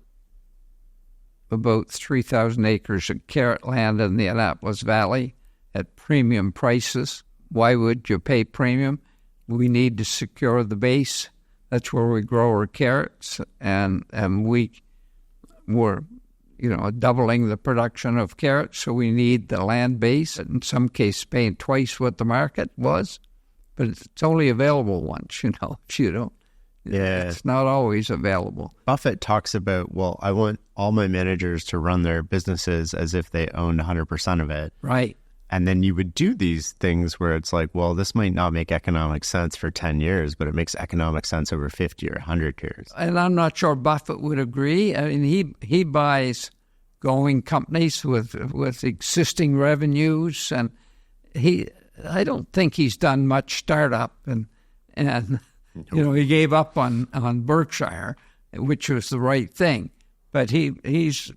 about 3,000 acres of carrot land in the Annapolis Valley at premium prices. Why would you pay premium? We need to secure the base. That's where we grow our carrots, and we were, doubling the production of carrots, so we need the land base. In some cases, paying twice what the market was, but it's only available once. If you don't. Yeah. It's not always available. Buffett talks about, well, I want all my managers to run their businesses as if they owned 100% of it. Right. And then you would do these things where it's like, well, this might not make economic sense for 10 years, but it makes economic sense over 50 or 100 years. And I'm not sure Buffett would agree. I mean, he buys going companies with existing revenues, and I don't think he's done much startup, and he gave up on Berkshire, which was the right thing. But he's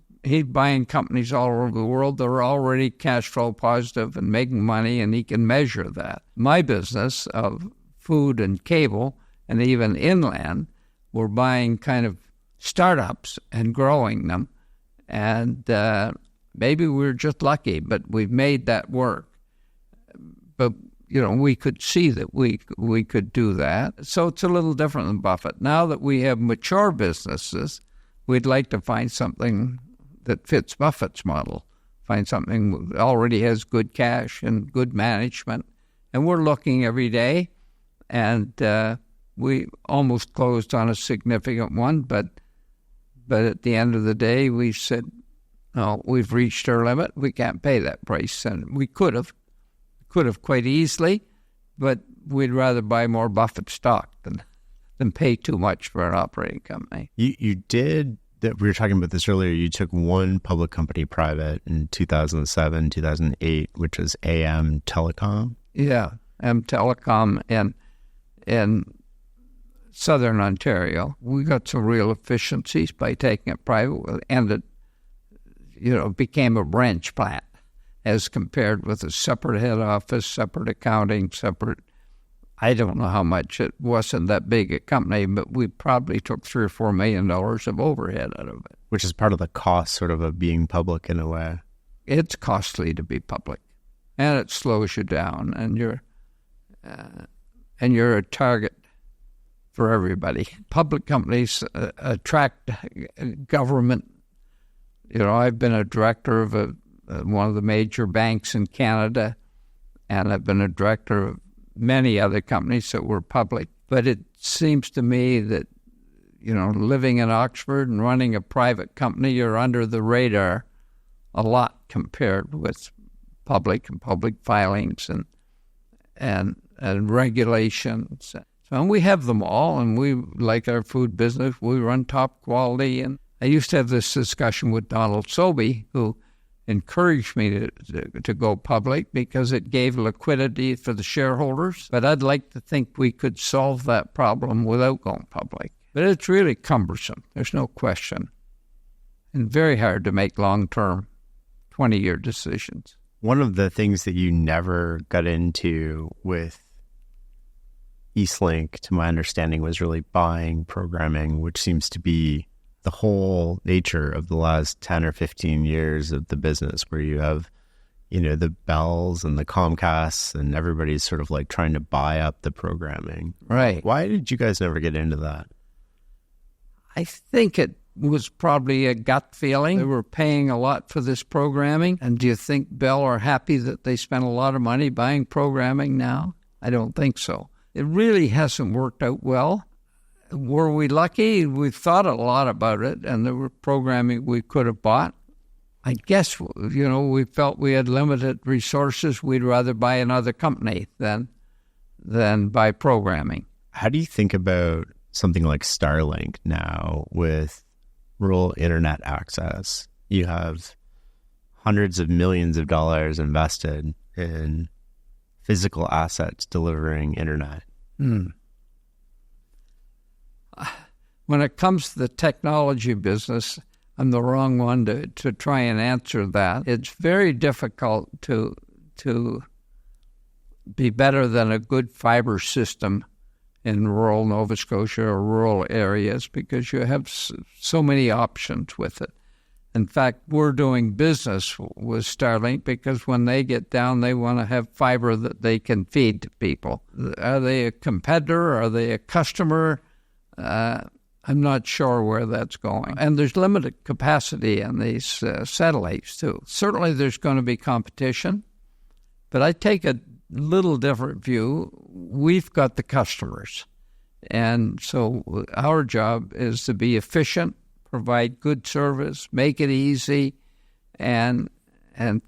buying companies all over the world that are already cash flow positive and making money, and he can measure that. My business of food and cable and even inland, we're buying kind of startups and growing them. And maybe we're just lucky, but we've made that work. But, we could see that we could do that. So it's a little different than Buffett. Now that we have mature businesses, we'd like to find something that fits Buffett's model, find something that already has good cash and good management. And we're looking every day, and we almost closed on a significant one, but at the end of the day, we said, no, we've reached our limit. We can't pay that price. And we could have quite easily, but we'd rather buy more Buffett stock than pay too much for an operating company. You did, that we were talking about this earlier, you took one public company private in 2007, 2008, which was AM Telecom. Yeah, AM Telecom in Southern Ontario. We got some real efficiencies by taking it private, and it became a branch plant as compared with a separate head office, separate accounting, separate. I don't know how much. It wasn't that big a company, but we probably took $3 or $4 million of overhead out of it. Which is part of the cost, sort of being public in a way. It's costly to be public, and it slows you down, and you're a target for everybody. Public companies attract government. I've been a director of one of the major banks in Canada, and I've been a director of many other companies that were public. But it seems to me that, living in Oxford and running a private company, you're under the radar a lot compared with public and public filings and regulations. And we have them all, and we like our food business. We run top quality. And I used to have this discussion with Donald Sobey, who encouraged me to go public because it gave liquidity for the shareholders. But I'd like to think we could solve that problem without going public. But it's really cumbersome. There's no question. And very hard to make long-term 20-year decisions. One of the things that you never got into with Eastlink, to my understanding, was really buying programming, which seems to be the whole nature of the last 10 or 15 years of the business, where you have, the Bells and the Comcasts, and everybody's sort of like trying to buy up the programming. Right. Why did you guys never get into that? I think it was probably a gut feeling. They were paying a lot for this programming. And do you think Bell are happy that they spent a lot of money buying programming now? I don't think so. It really hasn't worked out well. Were we lucky? We thought a lot about it, and there were programming we could have bought. I guess, we felt we had limited resources. We'd rather buy another company than buy programming. How do you think about something like Starlink now with rural internet access? You have hundreds of millions of dollars invested in physical assets delivering internet. When it comes to the technology business, I'm the wrong one to try and answer that. It's very difficult to be better than a good fiber system in rural Nova Scotia or rural areas because you have so many options with it. In fact, we're doing business with Starlink because when they get down, they want to have fiber that they can feed to people. Are they a competitor? Are they a customer? I'm not sure where that's going. And there's limited capacity on these satellites, too. Certainly there's going to be competition, but I take a little different view. We've got the customers, and so our job is to be efficient, provide good service, make it easy, and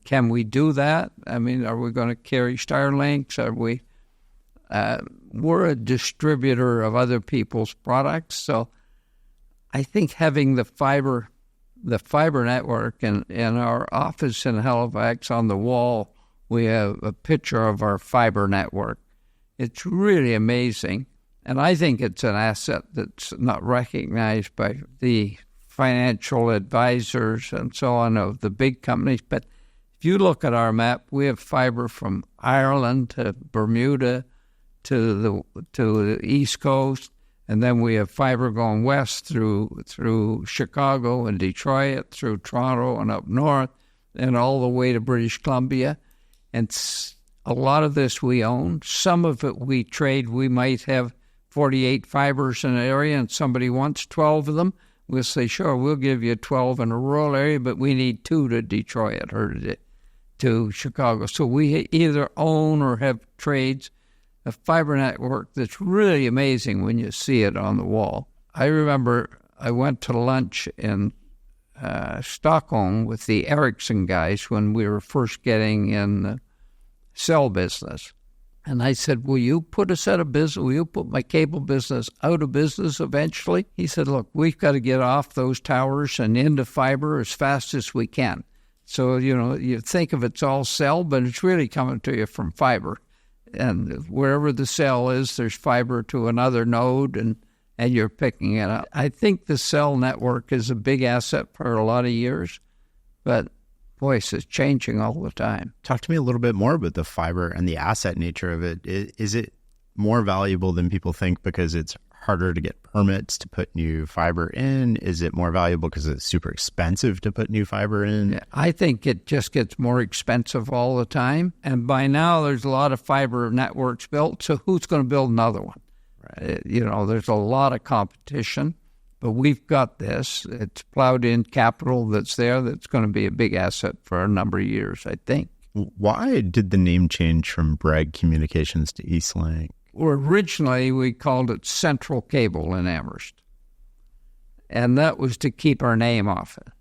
can we do that? I mean, are we going to carry Starlinks? Are we? We're a distributor of other people's products, so I think having the fiber network in our office in Halifax on the wall, we have a picture of our fiber network. It's really amazing, and I think it's an asset that's not recognized by the financial advisors and so on of the big companies. But if you look at our map, we have fiber from Ireland to Bermuda to the East Coast, and then we have fiber going west through Chicago and Detroit, through Toronto and up north, and all the way to British Columbia. And a lot of this we own. Some of it we trade. We might have 48 fibers in an area, and somebody wants 12 of them. We'll say, sure, we'll give you 12 in a rural area, but we need 2 to Detroit or to Chicago. So we either own or have trades. A fiber network that's really amazing when you see it on the wall. I remember I went to lunch in Stockholm with the Ericsson guys when we were first getting in the cell business. And I said, will you put my cable business out of business eventually? He said, look, we've got to get off those towers and into fiber as fast as we can. So, you think of it's all cell, but it's really coming to you from fiber. And wherever the cell is, there's fiber to another node, and you're picking it up. I think the cell network is a big asset for a lot of years, but voice is changing all the time. Talk to me a little bit more about the fiber and the asset nature of it. Is it more valuable than people think because it's harder to get permits to put new fiber in? Is it more valuable because it's super expensive to put new fiber in? Yeah, I think it just gets more expensive all the time. And by now, there's a lot of fiber networks built, so who's going to build another one? Right. There's a lot of competition, but we've got this. It's plowed in capital that's there that's going to be a big asset for a number of years, I think. Why did the name change from Bragg Communications to Eastlink? Originally, we called it Central Cable in Amherst, and that was to keep our name off it.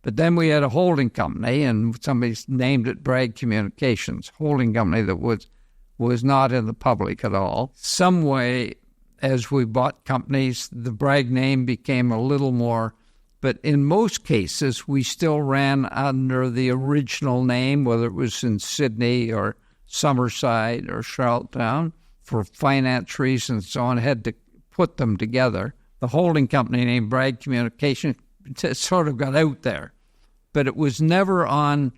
But then we had a holding company, and somebody named it Bragg Communications, holding company that was not in the public at all. Some way, as we bought companies, the Bragg name became a little more, but in most cases, we still ran under the original name, whether it was in Sydney or Summerside or Charlottetown. For finance reasons and so on, had to put them together. The holding company named Bragg Communications sort of got out there, but it was never on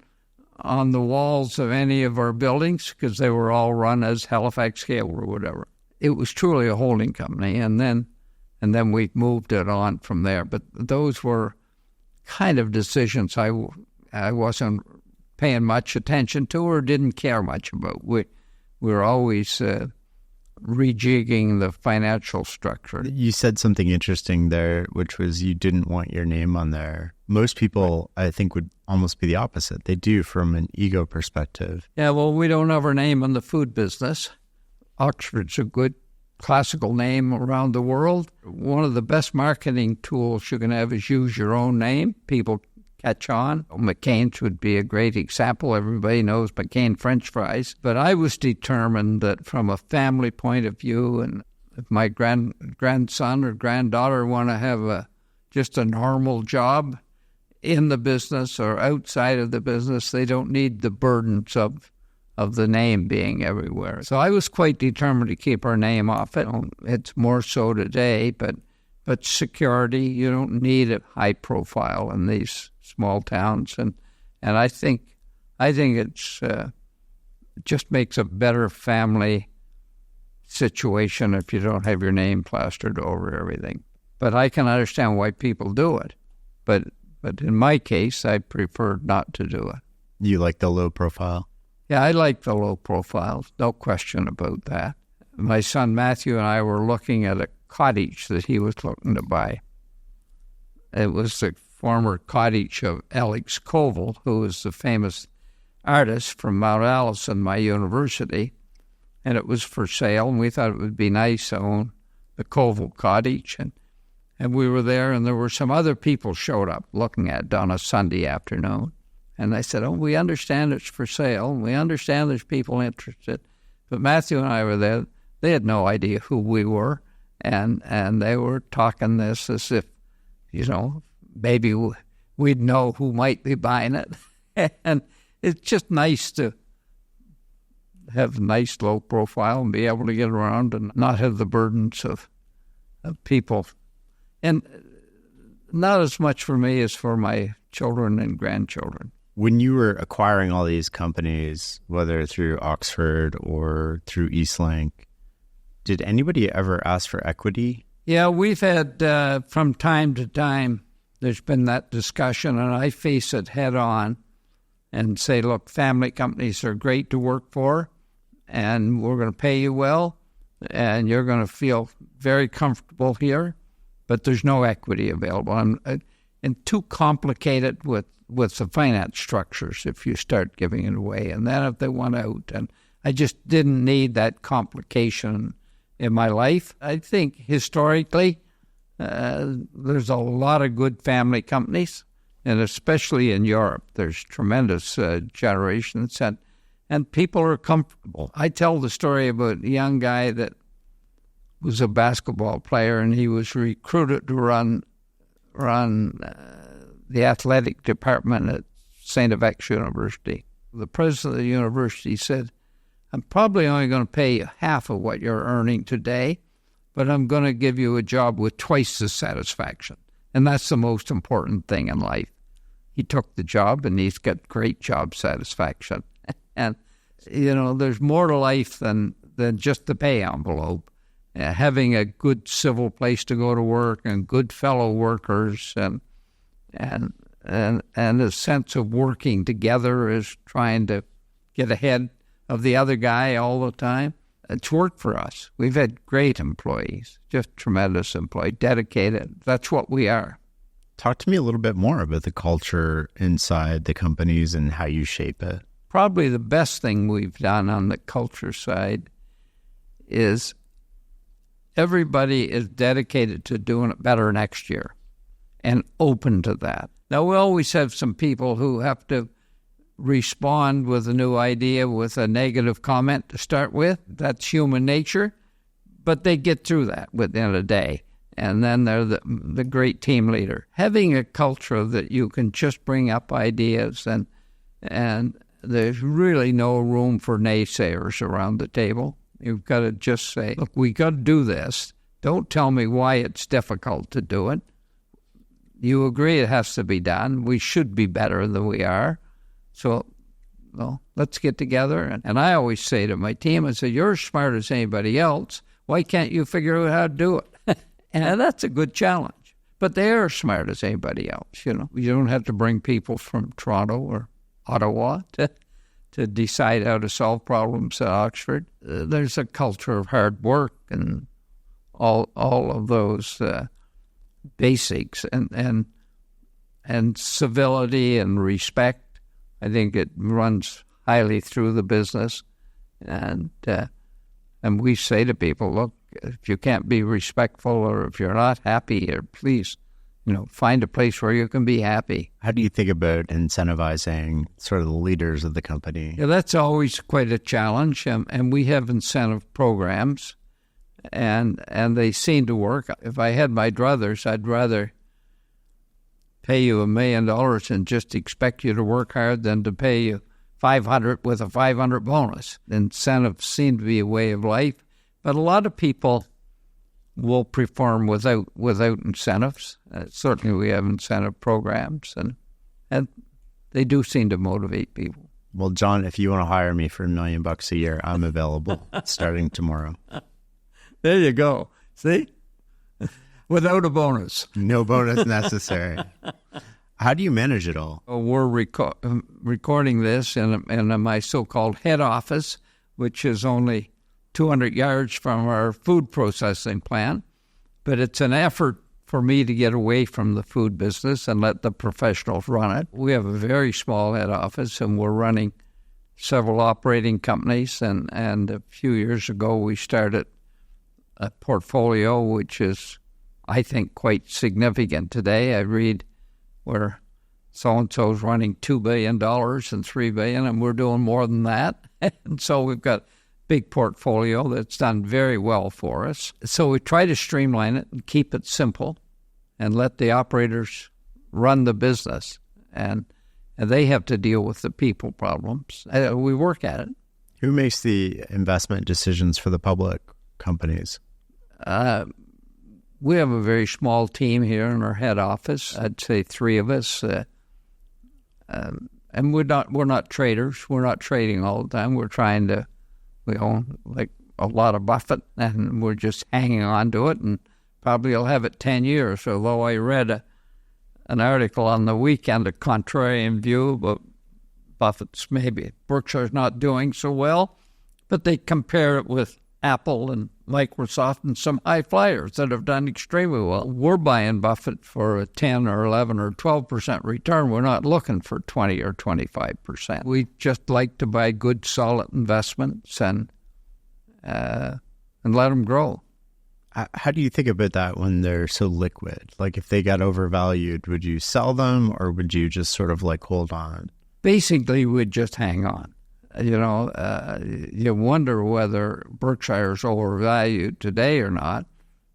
the walls of any of our buildings because they were all run as Halifax Cable or whatever. It was truly a holding company, and then we moved it on from there. But those were kind of decisions I wasn't paying much attention to or didn't care much about. We were always rejigging the financial structure. You said something interesting there, which was you didn't want your name on there. Most people, I think, would almost be the opposite. They do from an ego perspective. Yeah, well, we don't have our name in the food business. Oxford's a good classical name around the world. One of the best marketing tools you can have is use your own name. People catch on. McCain's would be a great example. Everybody knows McCain French fries. But I was determined that from a family point of view, and if my grandson or granddaughter want to have just a normal job in the business or outside of the business, they don't need the burdens of the name being everywhere. So I was quite determined to keep our name off it. It's more so today, but security, you don't need a high profile in these small towns, and I think it's just makes a better family situation if you don't have your name plastered over everything. But I can understand why people do it. But in my case, I prefer not to do it. You like the low profile? Yeah, I like the low profile. No question about that. My son Matthew and I were looking at a cottage that he was looking to buy. It was the former cottage of Alex Koval, who was the famous artist from Mount Allison, my university, and it was for sale, and we thought it would be nice to own the Koval cottage, and we were there, and there were some other people showed up looking at it on a Sunday afternoon, and I said, we understand it's for sale, and we understand there's people interested, but Matthew and I were there. They had no idea who we were, and they were talking this as if, maybe we'd know who might be buying it. And it's just nice to have a nice low profile and be able to get around and not have the burdens of people. And not as much for me as for my children and grandchildren. When you were acquiring all these companies, whether through Oxford or through Eastlink, did anybody ever ask for equity? Yeah, we've had, from time to time, there's been that discussion, and I face it head on and say, look, family companies are great to work for, and we're going to pay you well, and you're going to feel very comfortable here, but there's no equity available. And too complicated with the finance structures if you start giving it away. And then if they want out, and I just didn't need that complication in my life. I think historically, there's a lot of good family companies, and especially in Europe, there's tremendous generations, and people are comfortable. I tell the story about a young guy that was a basketball player, and he was recruited to run the athletic department at St. FX University. The president of the university said, I'm probably only going to pay you half of what you're earning today, but I'm going to give you a job with twice the satisfaction. And that's the most important thing in life. He took the job, and he's got great job satisfaction. And, there's more to life than just the pay envelope. Having a good civil place to go to work and good fellow workers and a sense of working together is trying to get ahead of the other guy all the time. It's worked for us. We've had great employees, just tremendous employees, dedicated. That's what we are. Talk to me a little bit more about the culture inside the companies and how you shape it. Probably the best thing we've done on the culture side is everybody is dedicated to doing it better next year and open to that. Now, we always have some people who have to respond with a new idea with a negative comment to start with. That's human nature, but they get through that within a day, and then they're the great team leader. Having a culture that you can just bring up ideas, and there's really no room for naysayers around the table. You've got to just say, look, we got to do this. Don't tell me why it's difficult to do it. You agree it has to be done. We should be better than we are. So, let's get together. And I always say to my team, I say, you're as smart as anybody else. Why can't you figure out how to do it? And that's a good challenge. But they are as smart as anybody else, You don't have to bring people from Toronto or Ottawa to decide how to solve problems at Oxford. There's a culture of hard work and all of those basics and civility and respect. I think it runs highly through the business, and we say to people, look, if you can't be respectful or if you're not happy, or please, find a place where you can be happy. How do you think about incentivizing sort of the leaders of the company? Yeah, that's always quite a challenge, and we have incentive programs, and they seem to work. If I had my druthers, I'd rather pay you $1 million and just expect you to work hard than to pay you $500 with a $500 bonus. Incentives seem to be a way of life, but a lot of people will perform without incentives. Certainly we have incentive programs, and they do seem to motivate people. Well, John, if you want to hire me for $1 million a year, I'm available starting tomorrow. There you go. See? Without a bonus. No bonus necessary. How do you manage it all? We're recording this in my so-called head office, which is only 200 yards from our food processing plant. But it's an effort for me to get away from the food business and let the professionals run it. We have a very small head office, and we're running several operating companies. And a few years ago, we started a portfolio which is, I think, quite significant today. I read where so-and-so's running $2 billion and $3 billion, and we're doing more than that. And so we've got a big portfolio that's done very well for us. So we try to streamline it and keep it simple and let the operators run the business. And they have to deal with the people problems. We work at it. Who makes the investment decisions for the public companies? We have a very small team here in our head office. I'd say 3 of us. And we're not traders. We're not trading all the time. We own like a lot of Buffett, and we're just hanging on to it, and probably will have it 10 years. Although I read an article on the weekend, a contrarian view, but Buffett's maybe Berkshire's not doing so well, but they compare it with Apple and Microsoft and some high flyers that have done extremely well. We're buying Buffett for a 10 or 11 or 12% return. We're not looking for 20 or 25%. We just like to buy good, solid investments and let them grow. How do you think about that when they're so liquid? Like if they got overvalued, would you sell them or would you just sort of like hold on? Basically, we'd just hang on. You wonder whether Berkshire's overvalued today or not.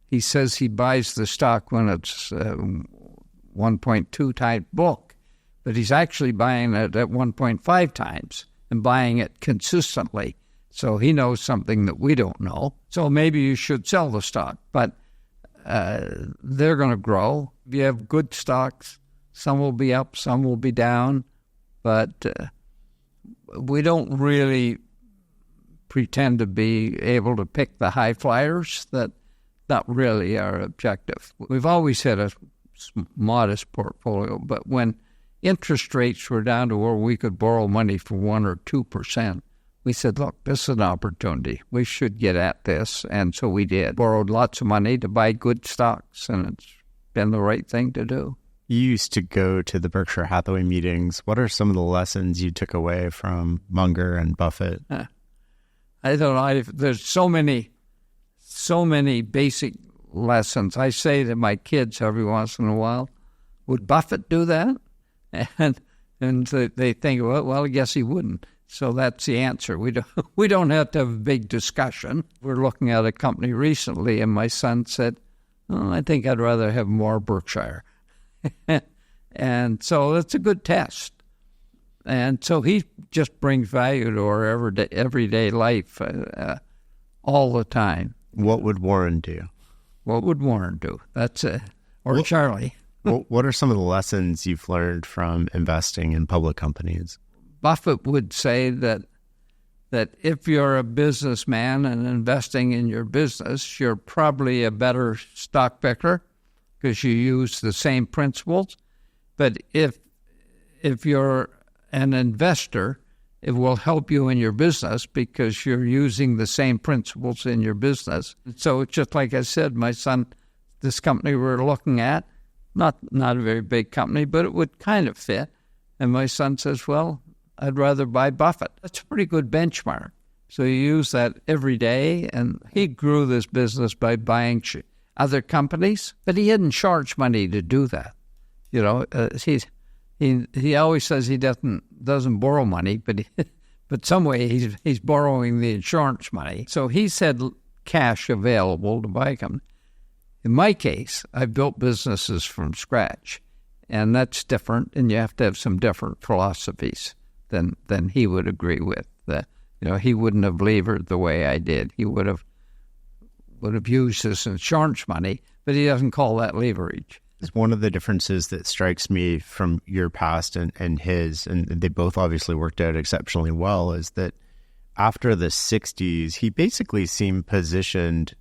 He says he buys the stock when it's 1.2 times book, but he's actually buying it at 1.5 times and buying it consistently. So he knows something that we don't know. So maybe you should sell the stock, but they're going to grow. If you have good stocks, some will be up, some will be down, but we don't really pretend to be able to pick the high flyers. That's not really our objective. We've always had a modest portfolio, but when interest rates were down to where we could borrow money for 1 or 2%, we said, look, this is an opportunity. We should get at this. And so we did. Borrowed lots of money to buy good stocks, and it's been the right thing to do. You used to go to the Berkshire Hathaway meetings. What are some of the lessons you took away from Munger and Buffett? I don't know. There's so many basic lessons. I say to my kids every once in a while, would Buffett do that? And they think, well, I guess he wouldn't. So that's the answer. We don't have to have a big discussion. We're looking at a company recently, and my son said, I think I'd rather have more Berkshire. And so it's a good test. And so he just brings value to our everyday life all the time. What would Warren do? What would Warren do? That's it. Or Charlie. What are some of the lessons you've learned from investing in public companies? Buffett would say that if you're a businessman and investing in your business, you're probably a better stock picker because you use the same principles. But if you're an investor, it will help you in your business because you're using the same principles in your business. So it's just like I said, my son, this company we're looking at, not a very big company, but it would kind of fit. And my son says, well, I'd rather buy Buffett. That's a pretty good benchmark. So you use that every day. And he grew this business by buying other companies, but he didn't charge money to do that. You know, he always says he doesn't borrow money, but some way he's borrowing the insurance money. So he said cash available to buy them. In my case, I built businesses from scratch, and that's different, and you have to have some different philosophies than he would agree with. He wouldn't have levered the way I did. He would have used his insurance money, but he doesn't call that leverage. It's one of the differences that strikes me from your past and his, and they both obviously worked out exceptionally well, is that after the 60s, he basically seemed positioned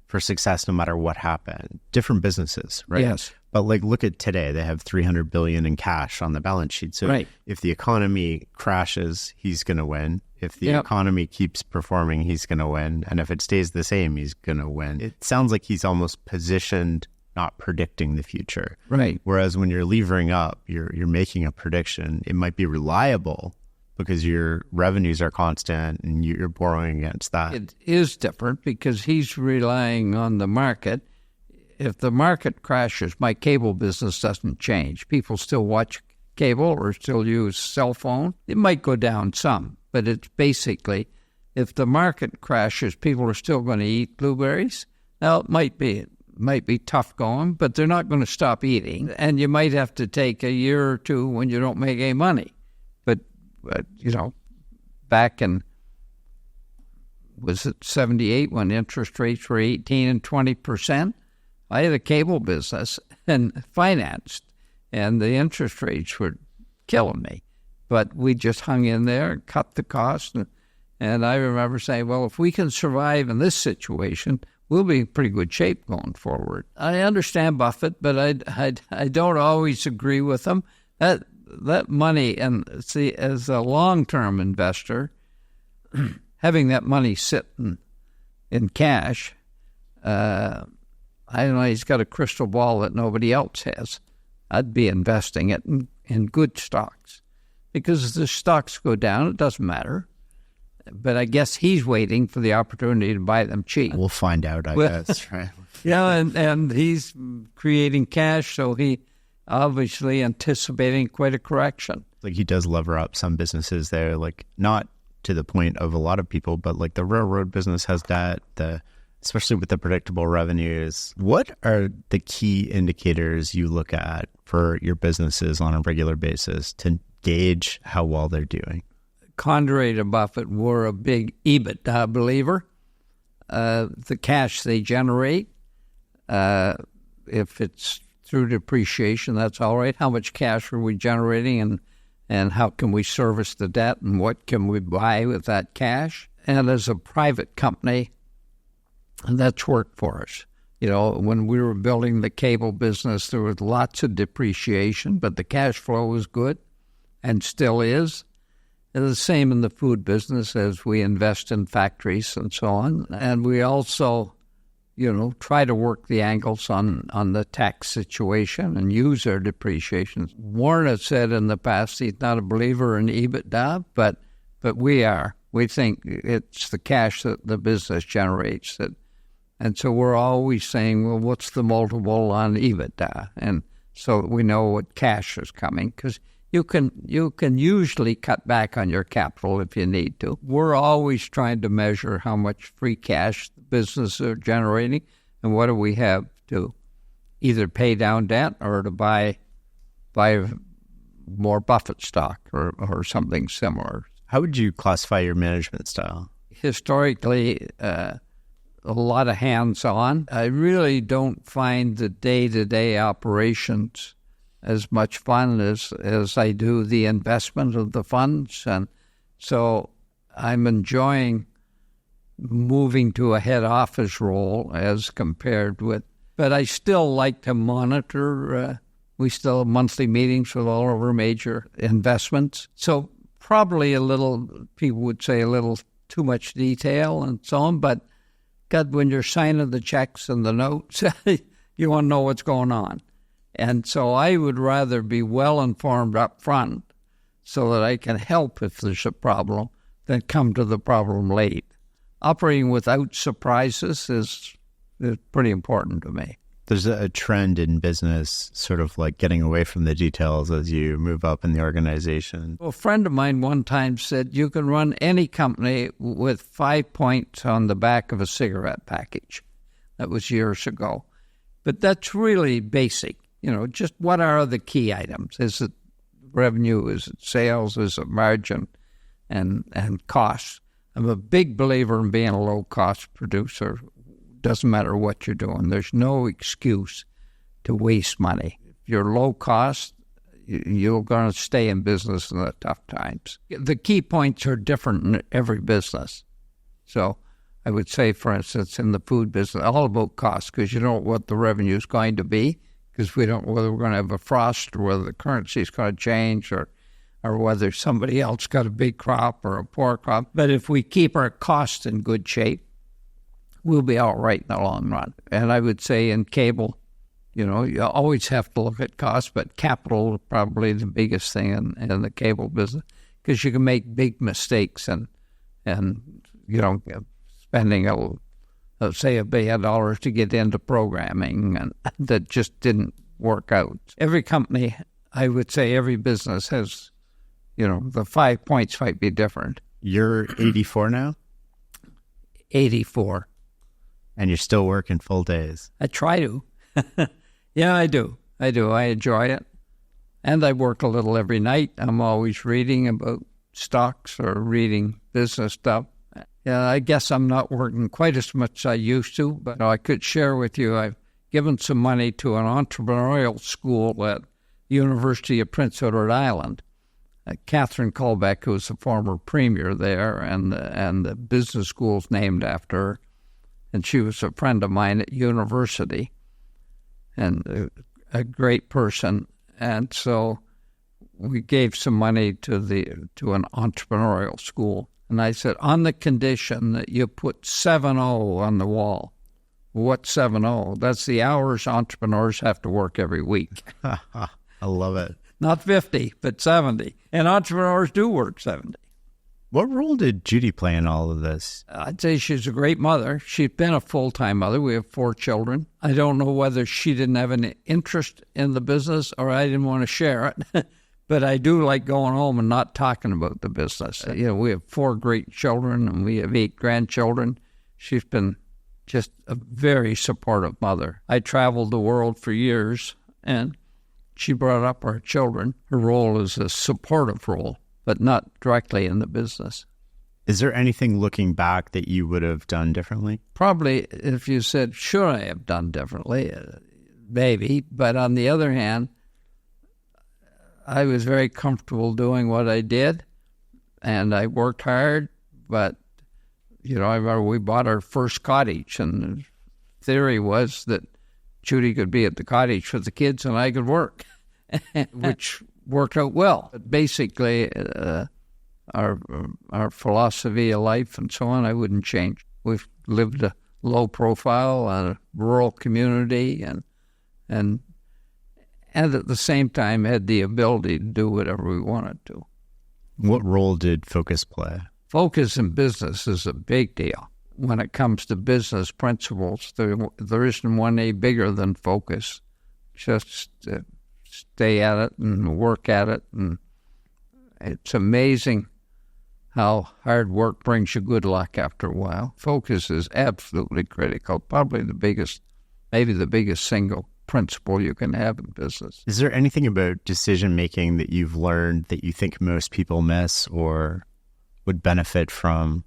for success no matter what happened. Different businesses, right? Yes. But like, look at today, they have $300 billion in cash on the balance sheet. So right. If the economy crashes, he's going to win. If the economy keeps performing, he's going to win. And if it stays the same, he's going to win. It sounds like he's almost positioned, not predicting the future. Right. Whereas when you're levering up, you're making a prediction. It might be reliable because your revenues are constant and you're borrowing against that. It is different because he's relying on the market. If the market crashes, my cable business doesn't change. People still watch cable or still use cell phone. It might go down some, but it's basically, if the market crashes, people are still going to eat blueberries. Now, it might be tough going, but they're not going to stop eating. And you might have to take a year or two when you don't make any money. But back in, was it 78 when interest rates were 18 and 20%? I had a cable business and financed, and the interest rates were killing me. But we just hung in there and cut the cost. And I remember saying, well, if we can survive in this situation, we'll be in pretty good shape going forward. I understand Buffett, but I don't always agree with him. That money, and see, as a long-term investor, having that money sitting in cash, I don't know, he's got a crystal ball that nobody else has. I'd be investing it in good stocks. Because if the stocks go down, it doesn't matter. But I guess he's waiting for the opportunity to buy them cheap. We'll find out, I guess, right? Yeah, and he's creating cash, so he obviously anticipating quite a correction. Like he does lever up some businesses there, like not to the point of a lot of people, but like the railroad business has that, especially with the predictable revenues. What are the key indicators you look at for your businesses on a regular basis to gauge how well they're doing? Contrary to Buffett, we're a big EBITDA believer. The cash they generate, if it's through depreciation, that's all right. How much cash are we generating, and how can we service the debt, and what can we buy with that cash? And as a private company, that's worked for us. You know, when we were building the cable business, there was lots of depreciation, but the cash flow was good and still is. And the same in the food business as we invest in factories and so on. And we also, you know, try to work the angles on the tax situation and use our depreciation. Warren has said in the past he's not a believer in EBITDA, but we are. We think it's the cash that the business generates. And so we're always saying, well, what's the multiple on EBITDA? And so we know what cash is coming, because you can usually cut back on your capital if you need to. We're always trying to measure how much free cash the businesses are generating and what do we have to either pay down debt or to buy more Buffett stock or something similar. How would you classify your management style? Historically, a lot of hands-on. I really don't find the day-to-day operations as much fun as I do the investment of the funds. And so I'm enjoying moving to a head office role as compared with, but I still like to monitor. We still have monthly meetings with all of our major investments. So probably people would say a little too much detail and so on, but God, when you're signing the checks and the notes, you want to know what's going on. And so I would rather be well-informed up front so that I can help if there's a problem than come to the problem late. Operating without surprises is pretty important to me. There's a trend in business sort of like getting away from the details as you move up in the organization. Well, a friend of mine one time said you can run any company with 5 points on the back of a cigarette package. That was years ago. But that's really basic. You know, just what are the key items? Is it revenue? Is it sales? Is it margin? And costs? I'm a big believer in being a low-cost producer. Doesn't matter what you're doing. There's no excuse to waste money. If you're low cost, you're going to stay in business in the tough times. The key points are different in every business. So I would say, for instance, in the food business, all about cost, because you don't know what the revenue is going to be, because we don't know whether we're going to have a frost or whether the currency is going to change or whether somebody else got a big crop or a poor crop. But if we keep our costs in good shape, we'll be all right in the long run. And I would say in cable, you know, you always have to look at costs, but capital is probably the biggest thing in the cable business, because you can make big mistakes and you know, spending say $1 billion to get into programming, and that just didn't work out. Every company, I would say every business has, you know, the 5 points might be different. You're 84 now? 84. And you're still working full days? I try to. Yeah, I do. I enjoy it. And I work a little every night. I'm always reading about stocks or reading business stuff. Yeah, I guess I'm not working quite as much as I used to, but I could share with you, I've given some money to an entrepreneurial school at University of Prince Edward Island. Catherine Colbeck, who was the former premier there, and the business school's named after her. And she was a friend of mine at university, and a great person. And so we gave some money to an entrepreneurial school. And I said, on the condition that you put 7-0 on the wall. What's 7-0? That's the hours entrepreneurs have to work every week. I love it. Not 50, but 70. And entrepreneurs do work 70. What role did Judy play in all of this? I'd say she's a great mother. She's been a full-time mother. We have 4 children. I don't know whether she didn't have an interest in the business or I didn't want to share it. But I do like going home and not talking about the business. We have 4 great children and we have 8 grandchildren. She's been just a very supportive mother. I traveled the world for years, and she brought up our children. Her role is a supportive role, but not directly in the business. Is there anything looking back that you would have done differently? Probably, if you said, should I have done differently? Maybe. But on the other hand, I was very comfortable doing what I did, and I worked hard, but I remember we bought our first cottage, and the theory was that Judy could be at the cottage with the kids and I could work, which worked out well. But basically, our philosophy of life and so on, I wouldn't change. We've lived a low profile in a rural community and at the same time had the ability to do whatever we wanted to. What role did focus play? Focus in business is a big deal. When it comes to business principles, there isn't one any bigger than focus. Just stay at it and work at it. And it's amazing how hard work brings you good luck after a while. Focus is absolutely critical, probably maybe the biggest single principle you can have in business. Is there anything about decision-making that you've learned that you think most people miss or would benefit from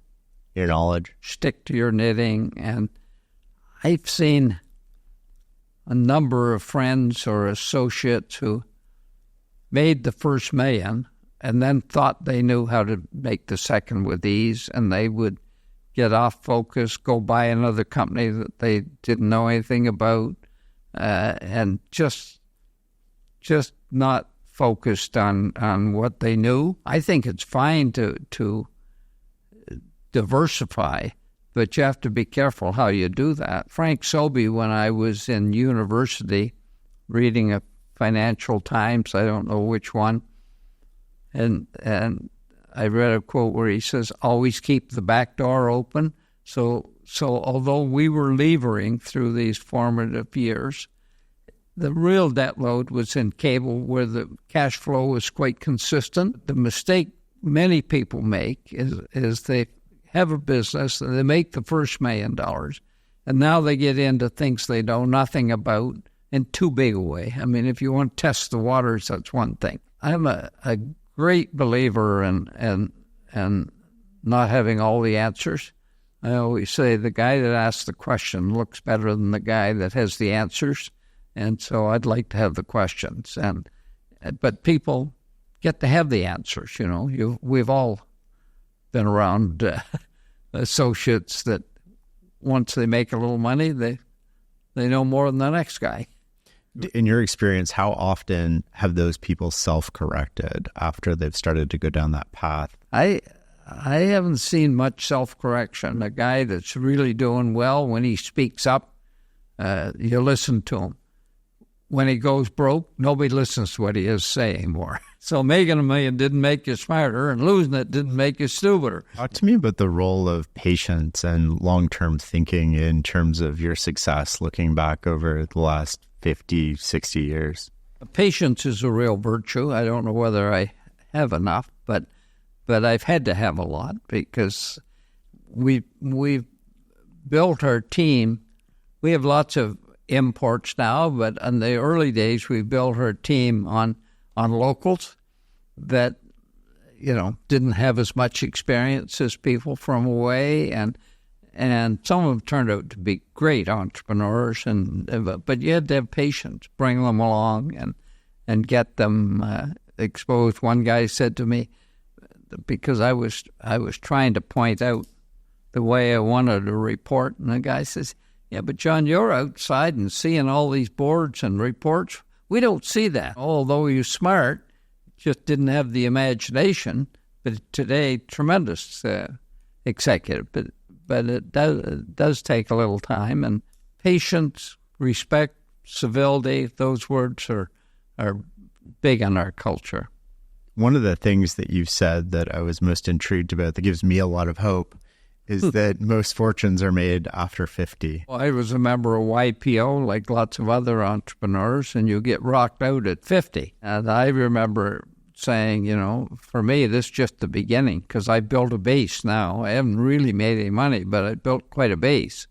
your knowledge? Stick to your knitting. And I've seen a number of friends or associates who made the first $1 million and then thought they knew how to make the second with ease, and they would get off focus, go buy another company that they didn't know anything about, and just not focused on what they knew. I think it's fine to diversify, but you have to be careful how you do that. Frank Sobey, when I was in university reading a Financial Times, I don't know which one, and I read a quote where he says, always keep the back door open. So although we were levering through these formative years, the real debt load was in cable where the cash flow was quite consistent. The mistake many people make is they have a business and they make the first $1 million, and now they get into things they know nothing about in too big a way. I mean, if you want to test the waters, that's one thing. I'm a great believer in not having all the answers. I always say the guy that asks the question looks better than the guy that has the answers, and so I'd like to have the questions. But people get to have the answers. We've all been around associates that once they make a little money, they know more than the next guy. In your experience, how often have those people self-corrected after they've started to go down that path? I haven't seen much self-correction. A guy that's really doing well, when he speaks up, you listen to him. When he goes broke, nobody listens to what he has to say anymore. So making $1 million didn't make you smarter, and losing it didn't make you stupider. Talk to me about the role of patience and long-term thinking in terms of your success looking back over the last 50, 60 years. Patience is a real virtue. I don't know whether I have enough, but I've had to have a lot because we've built our team. We have lots of imports now, but in the early days, we built our team on locals that, didn't have as much experience as people from away, And some of them turned out to be great entrepreneurs, but you had to have patience, bring them along and get them exposed. One guy said to me, because I was trying to point out the way I wanted to report, and the guy says, "Yeah, but John, you're outside and seeing all these boards and reports. We don't see that. Although you're smart, just didn't have the imagination. But today, tremendous executive. But it does take a little time, and patience, respect, civility. Those words are big in our culture." One of the things that you've said that I was most intrigued about that gives me a lot of hope is that most fortunes are made after 50. Well, I was a member of YPO, like lots of other entrepreneurs, and you get rocked out at 50. And I remember saying, for me, this is just the beginning, because I built a base now. I haven't really made any money, but I built quite a base.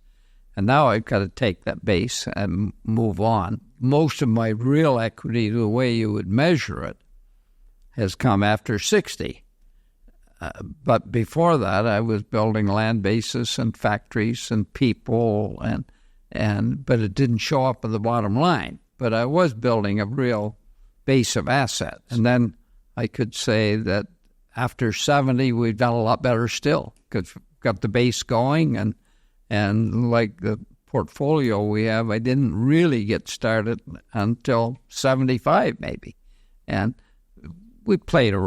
And now I've got to take that base and move on. Most of my real equity, the way you would measure it, has come after 60. But before that, I was building land bases and factories and people, but it didn't show up in the bottom line. But I was building a real base of assets. And then I could say that after 70, we've done a lot better still, because we've got the base going, and like the portfolio we have, I didn't really get started until 75 maybe. And we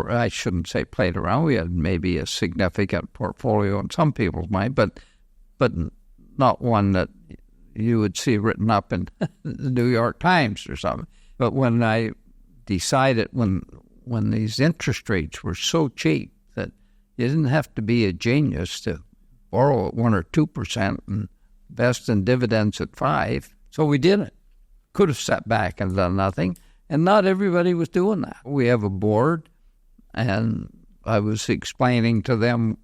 I shouldn't say played around. We had maybe a significant portfolio in some people's mind, but not one that you would see written up in the New York Times or something. But when I decided, when these interest rates were so cheap that you didn't have to be a genius to borrow at 1 or 2% and invest in dividends at 5%, so we did it. Could have sat back and done nothing. And not everybody was doing that. We have a board, and I was explaining to them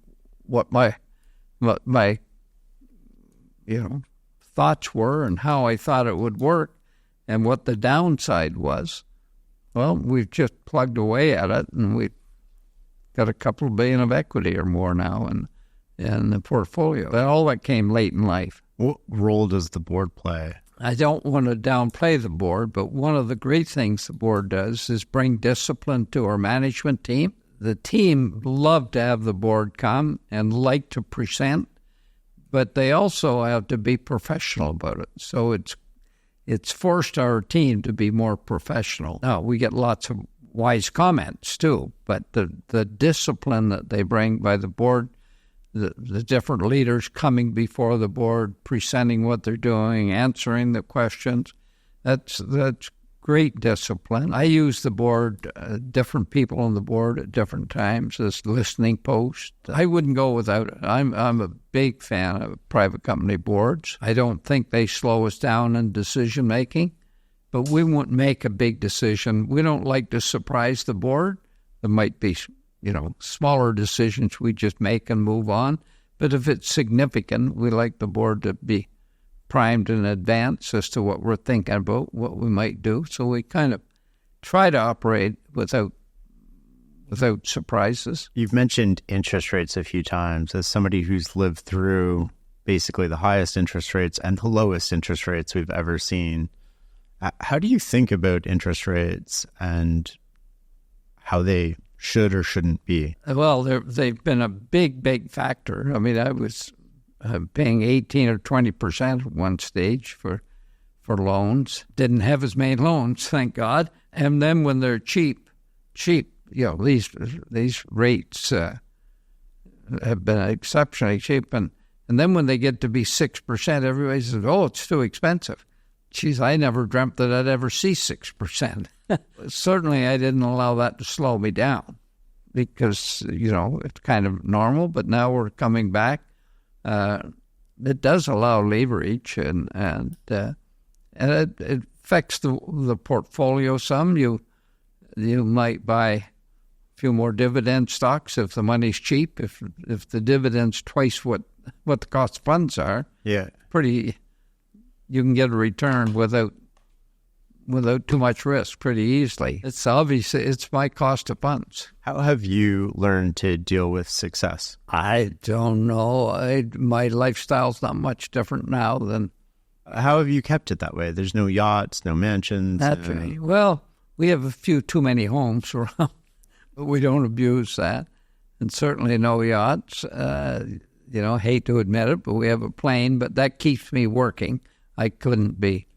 what my thoughts were and how I thought it would work and what the downside was. Well, we've just plugged away at it, and we've got a couple of billion of equity or more now in the portfolio. But all that came late in life. What role does the board play? I don't want to downplay the board, but one of the great things the board does is bring discipline to our management team. The team love to have the board come and like to present, but they also have to be professional about it. So it's forced our team to be more professional. Now, we get lots of wise comments too, but the discipline that they bring by the board, the different leaders coming before the board, presenting what they're doing, answering the questions, that's great discipline. I use the board, different people on the board at different times as listening posts. I wouldn't go without it. I'm a big fan of private company boards. I don't think they slow us down in decision making, but we won't make a big decision. We don't like to surprise the board. There might be smaller decisions we just make and move on. But if it's significant, we like the board to be primed in advance as to what we're thinking about, what we might do. So we kind of try to operate without surprises. You've mentioned interest rates a few times. As somebody who's lived through basically the highest interest rates and the lowest interest rates we've ever seen, how do you think about interest rates and how they should or shouldn't be? Well, they've been a big factor. I mean, I was paying 18 or 20% at one stage for loans. Didn't have as many loans, thank God. And then when they're cheap, these rates have been exceptionally cheap. And then when they get to be 6%, everybody says, "Oh, it's too expensive." Geez, I never dreamt that I'd ever see 6%. Certainly, I didn't allow that to slow me down because, it's kind of normal, but now we're coming back. It does allow leverage, and it affects the portfolio some. You might buy a few more dividend stocks if the money's cheap. If the dividend's twice what the cost of funds are, yeah, you can get a return without without too much risk pretty easily. It's obvious it's my cost of funds. How have you learned to deal with success? I don't know. My lifestyle's not much different now than... How have you kept it that way? There's no yachts, no mansions. That's right. Well, we have a few too many homes around, but we don't abuse that. And certainly no yachts. Hate to admit it, but we have a plane, but that keeps me working. I couldn't be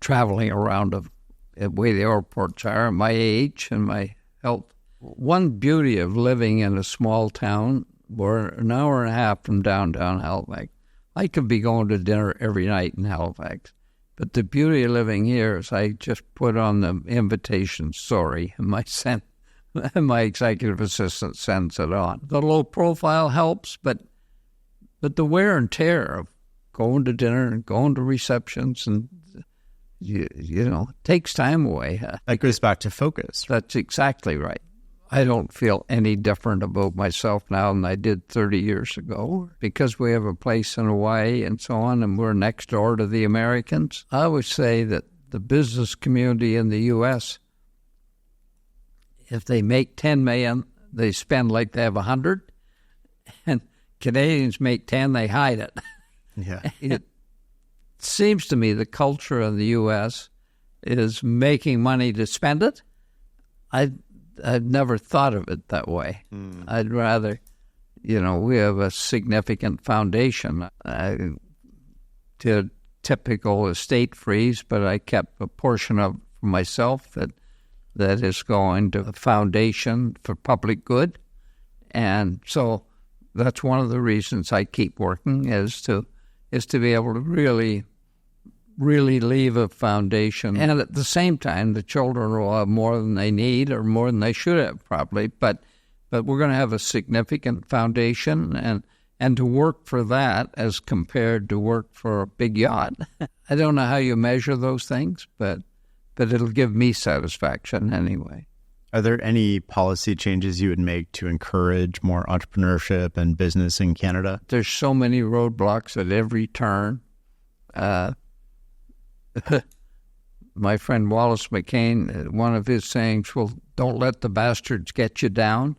traveling around the way the airports are at my age and my health. One beauty of living in a small town, we're an hour and a half from downtown Halifax. I could be going to dinner every night in Halifax. But the beauty of living here is I just put on the invitation, sorry, and my executive assistant sends it on. The low profile helps, but the wear and tear of going to dinner and going to receptions and, it takes time away. That goes back to focus. That's exactly right. I don't feel any different about myself now than I did 30 years ago because we have a place in Hawaii and so on, and we're next door to the Americans. I would say that the business community in the U.S., if they make $10 million, they spend like they have 100, and Canadians make 10, they hide it. Yeah. It seems to me the culture of the U.S. is making money to spend it. I've never thought of it that way. I'd rather, we have a significant foundation. I did typical estate freeze, but I kept a portion of for myself that is going to a foundation for public good. And so that's one of the reasons I keep working is to be able to really leave a foundation. And at the same time, the children will have more than they need or more than they should have probably. But we're going to have a significant foundation and to work for that as compared to work for a big yacht. I don't know how you measure those things, but it'll give me satisfaction anyway. Are there any policy changes you would make to encourage more entrepreneurship and business in Canada? There's so many roadblocks at every turn. My friend Wallace McCain, one of his sayings, well, don't let the bastards get you down.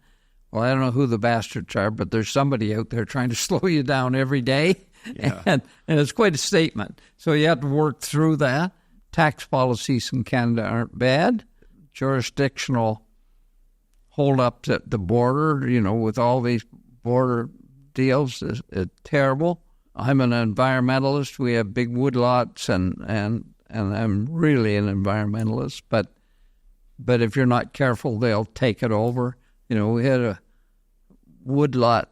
Well, I don't know who the bastards are, but there's somebody out there trying to slow you down every day. Yeah. And it's quite a statement. So you have to work through that. Tax policies in Canada aren't bad. Jurisdictional hold-ups at the border, with all these border deals is terrible. I'm an environmentalist. We have big woodlots, and I'm really an environmentalist. But if you're not careful, they'll take it over. We had a woodlot.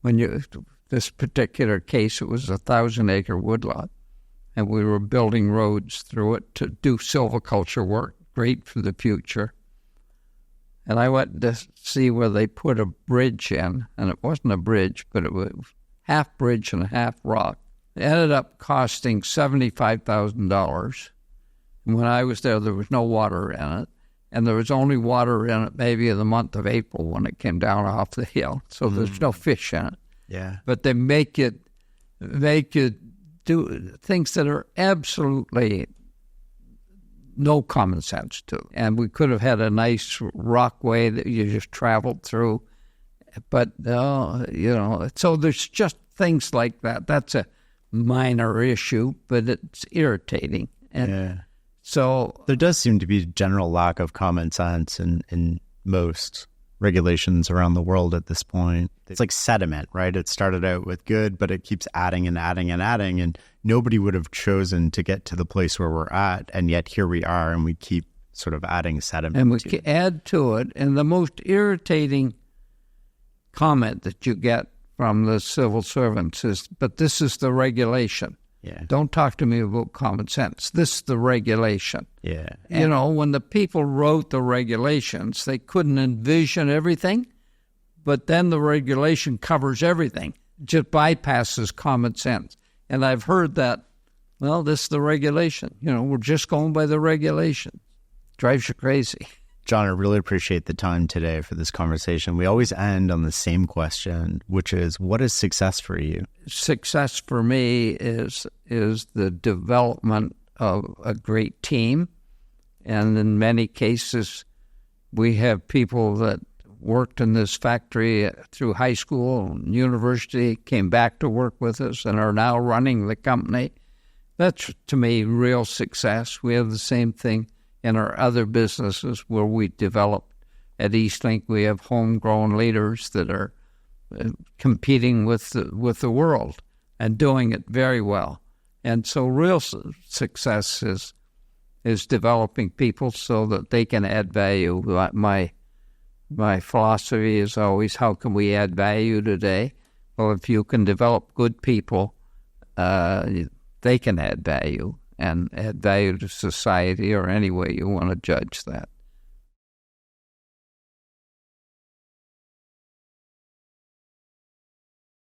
This particular case, it was a 1,000-acre woodlot, and we were building roads through it to do silviculture work. Great for the future. And I went to see where they put a bridge in, and it wasn't a bridge, but it was half bridge and half rock. It ended up costing $75,000. And when I was there was no water in it, and there was only water in it maybe in the month of April when it came down off the hill. So there's no fish in it. Yeah. But they make it do things that are absolutely no common sense to. And we could have had a nice rockway that you just traveled through. But, so there's just things like that. That's a minor issue, but it's irritating. And so there does seem to be a general lack of common sense in most regulations around the world at this point. It's like sediment, right? It started out with good, but it keeps adding and adding and adding, and nobody would have chosen to get to the place where we're at, and yet here we are, and we keep sort of adding sediment. And we add to it, and the most irritating comment that you get from the civil servants is, but this is the regulation. Yeah. Don't talk to me about common sense. This is the regulation. Yeah. When the people wrote the regulations, they couldn't envision everything, but then the regulation covers everything. It just bypasses common sense. And I've heard that, well, this is the regulation. We're just going by the regulation. Drives you crazy. John, I really appreciate the time today for this conversation. We always end on the same question, which is, what is success for you? Success for me is the development a great team. And in many cases, we have people that worked in this factory through high school and university, came back to work with us, and are now running the company. That's, to me, real success. We have the same thing in our other businesses where we develop. At Eastlink, we have homegrown leaders that are competing with the world and doing it very well. And so real success is developing people so that they can add value. My philosophy is always, how can we add value today? Well, if you can develop good people, they can add value and add value to society, or any way you want to judge that.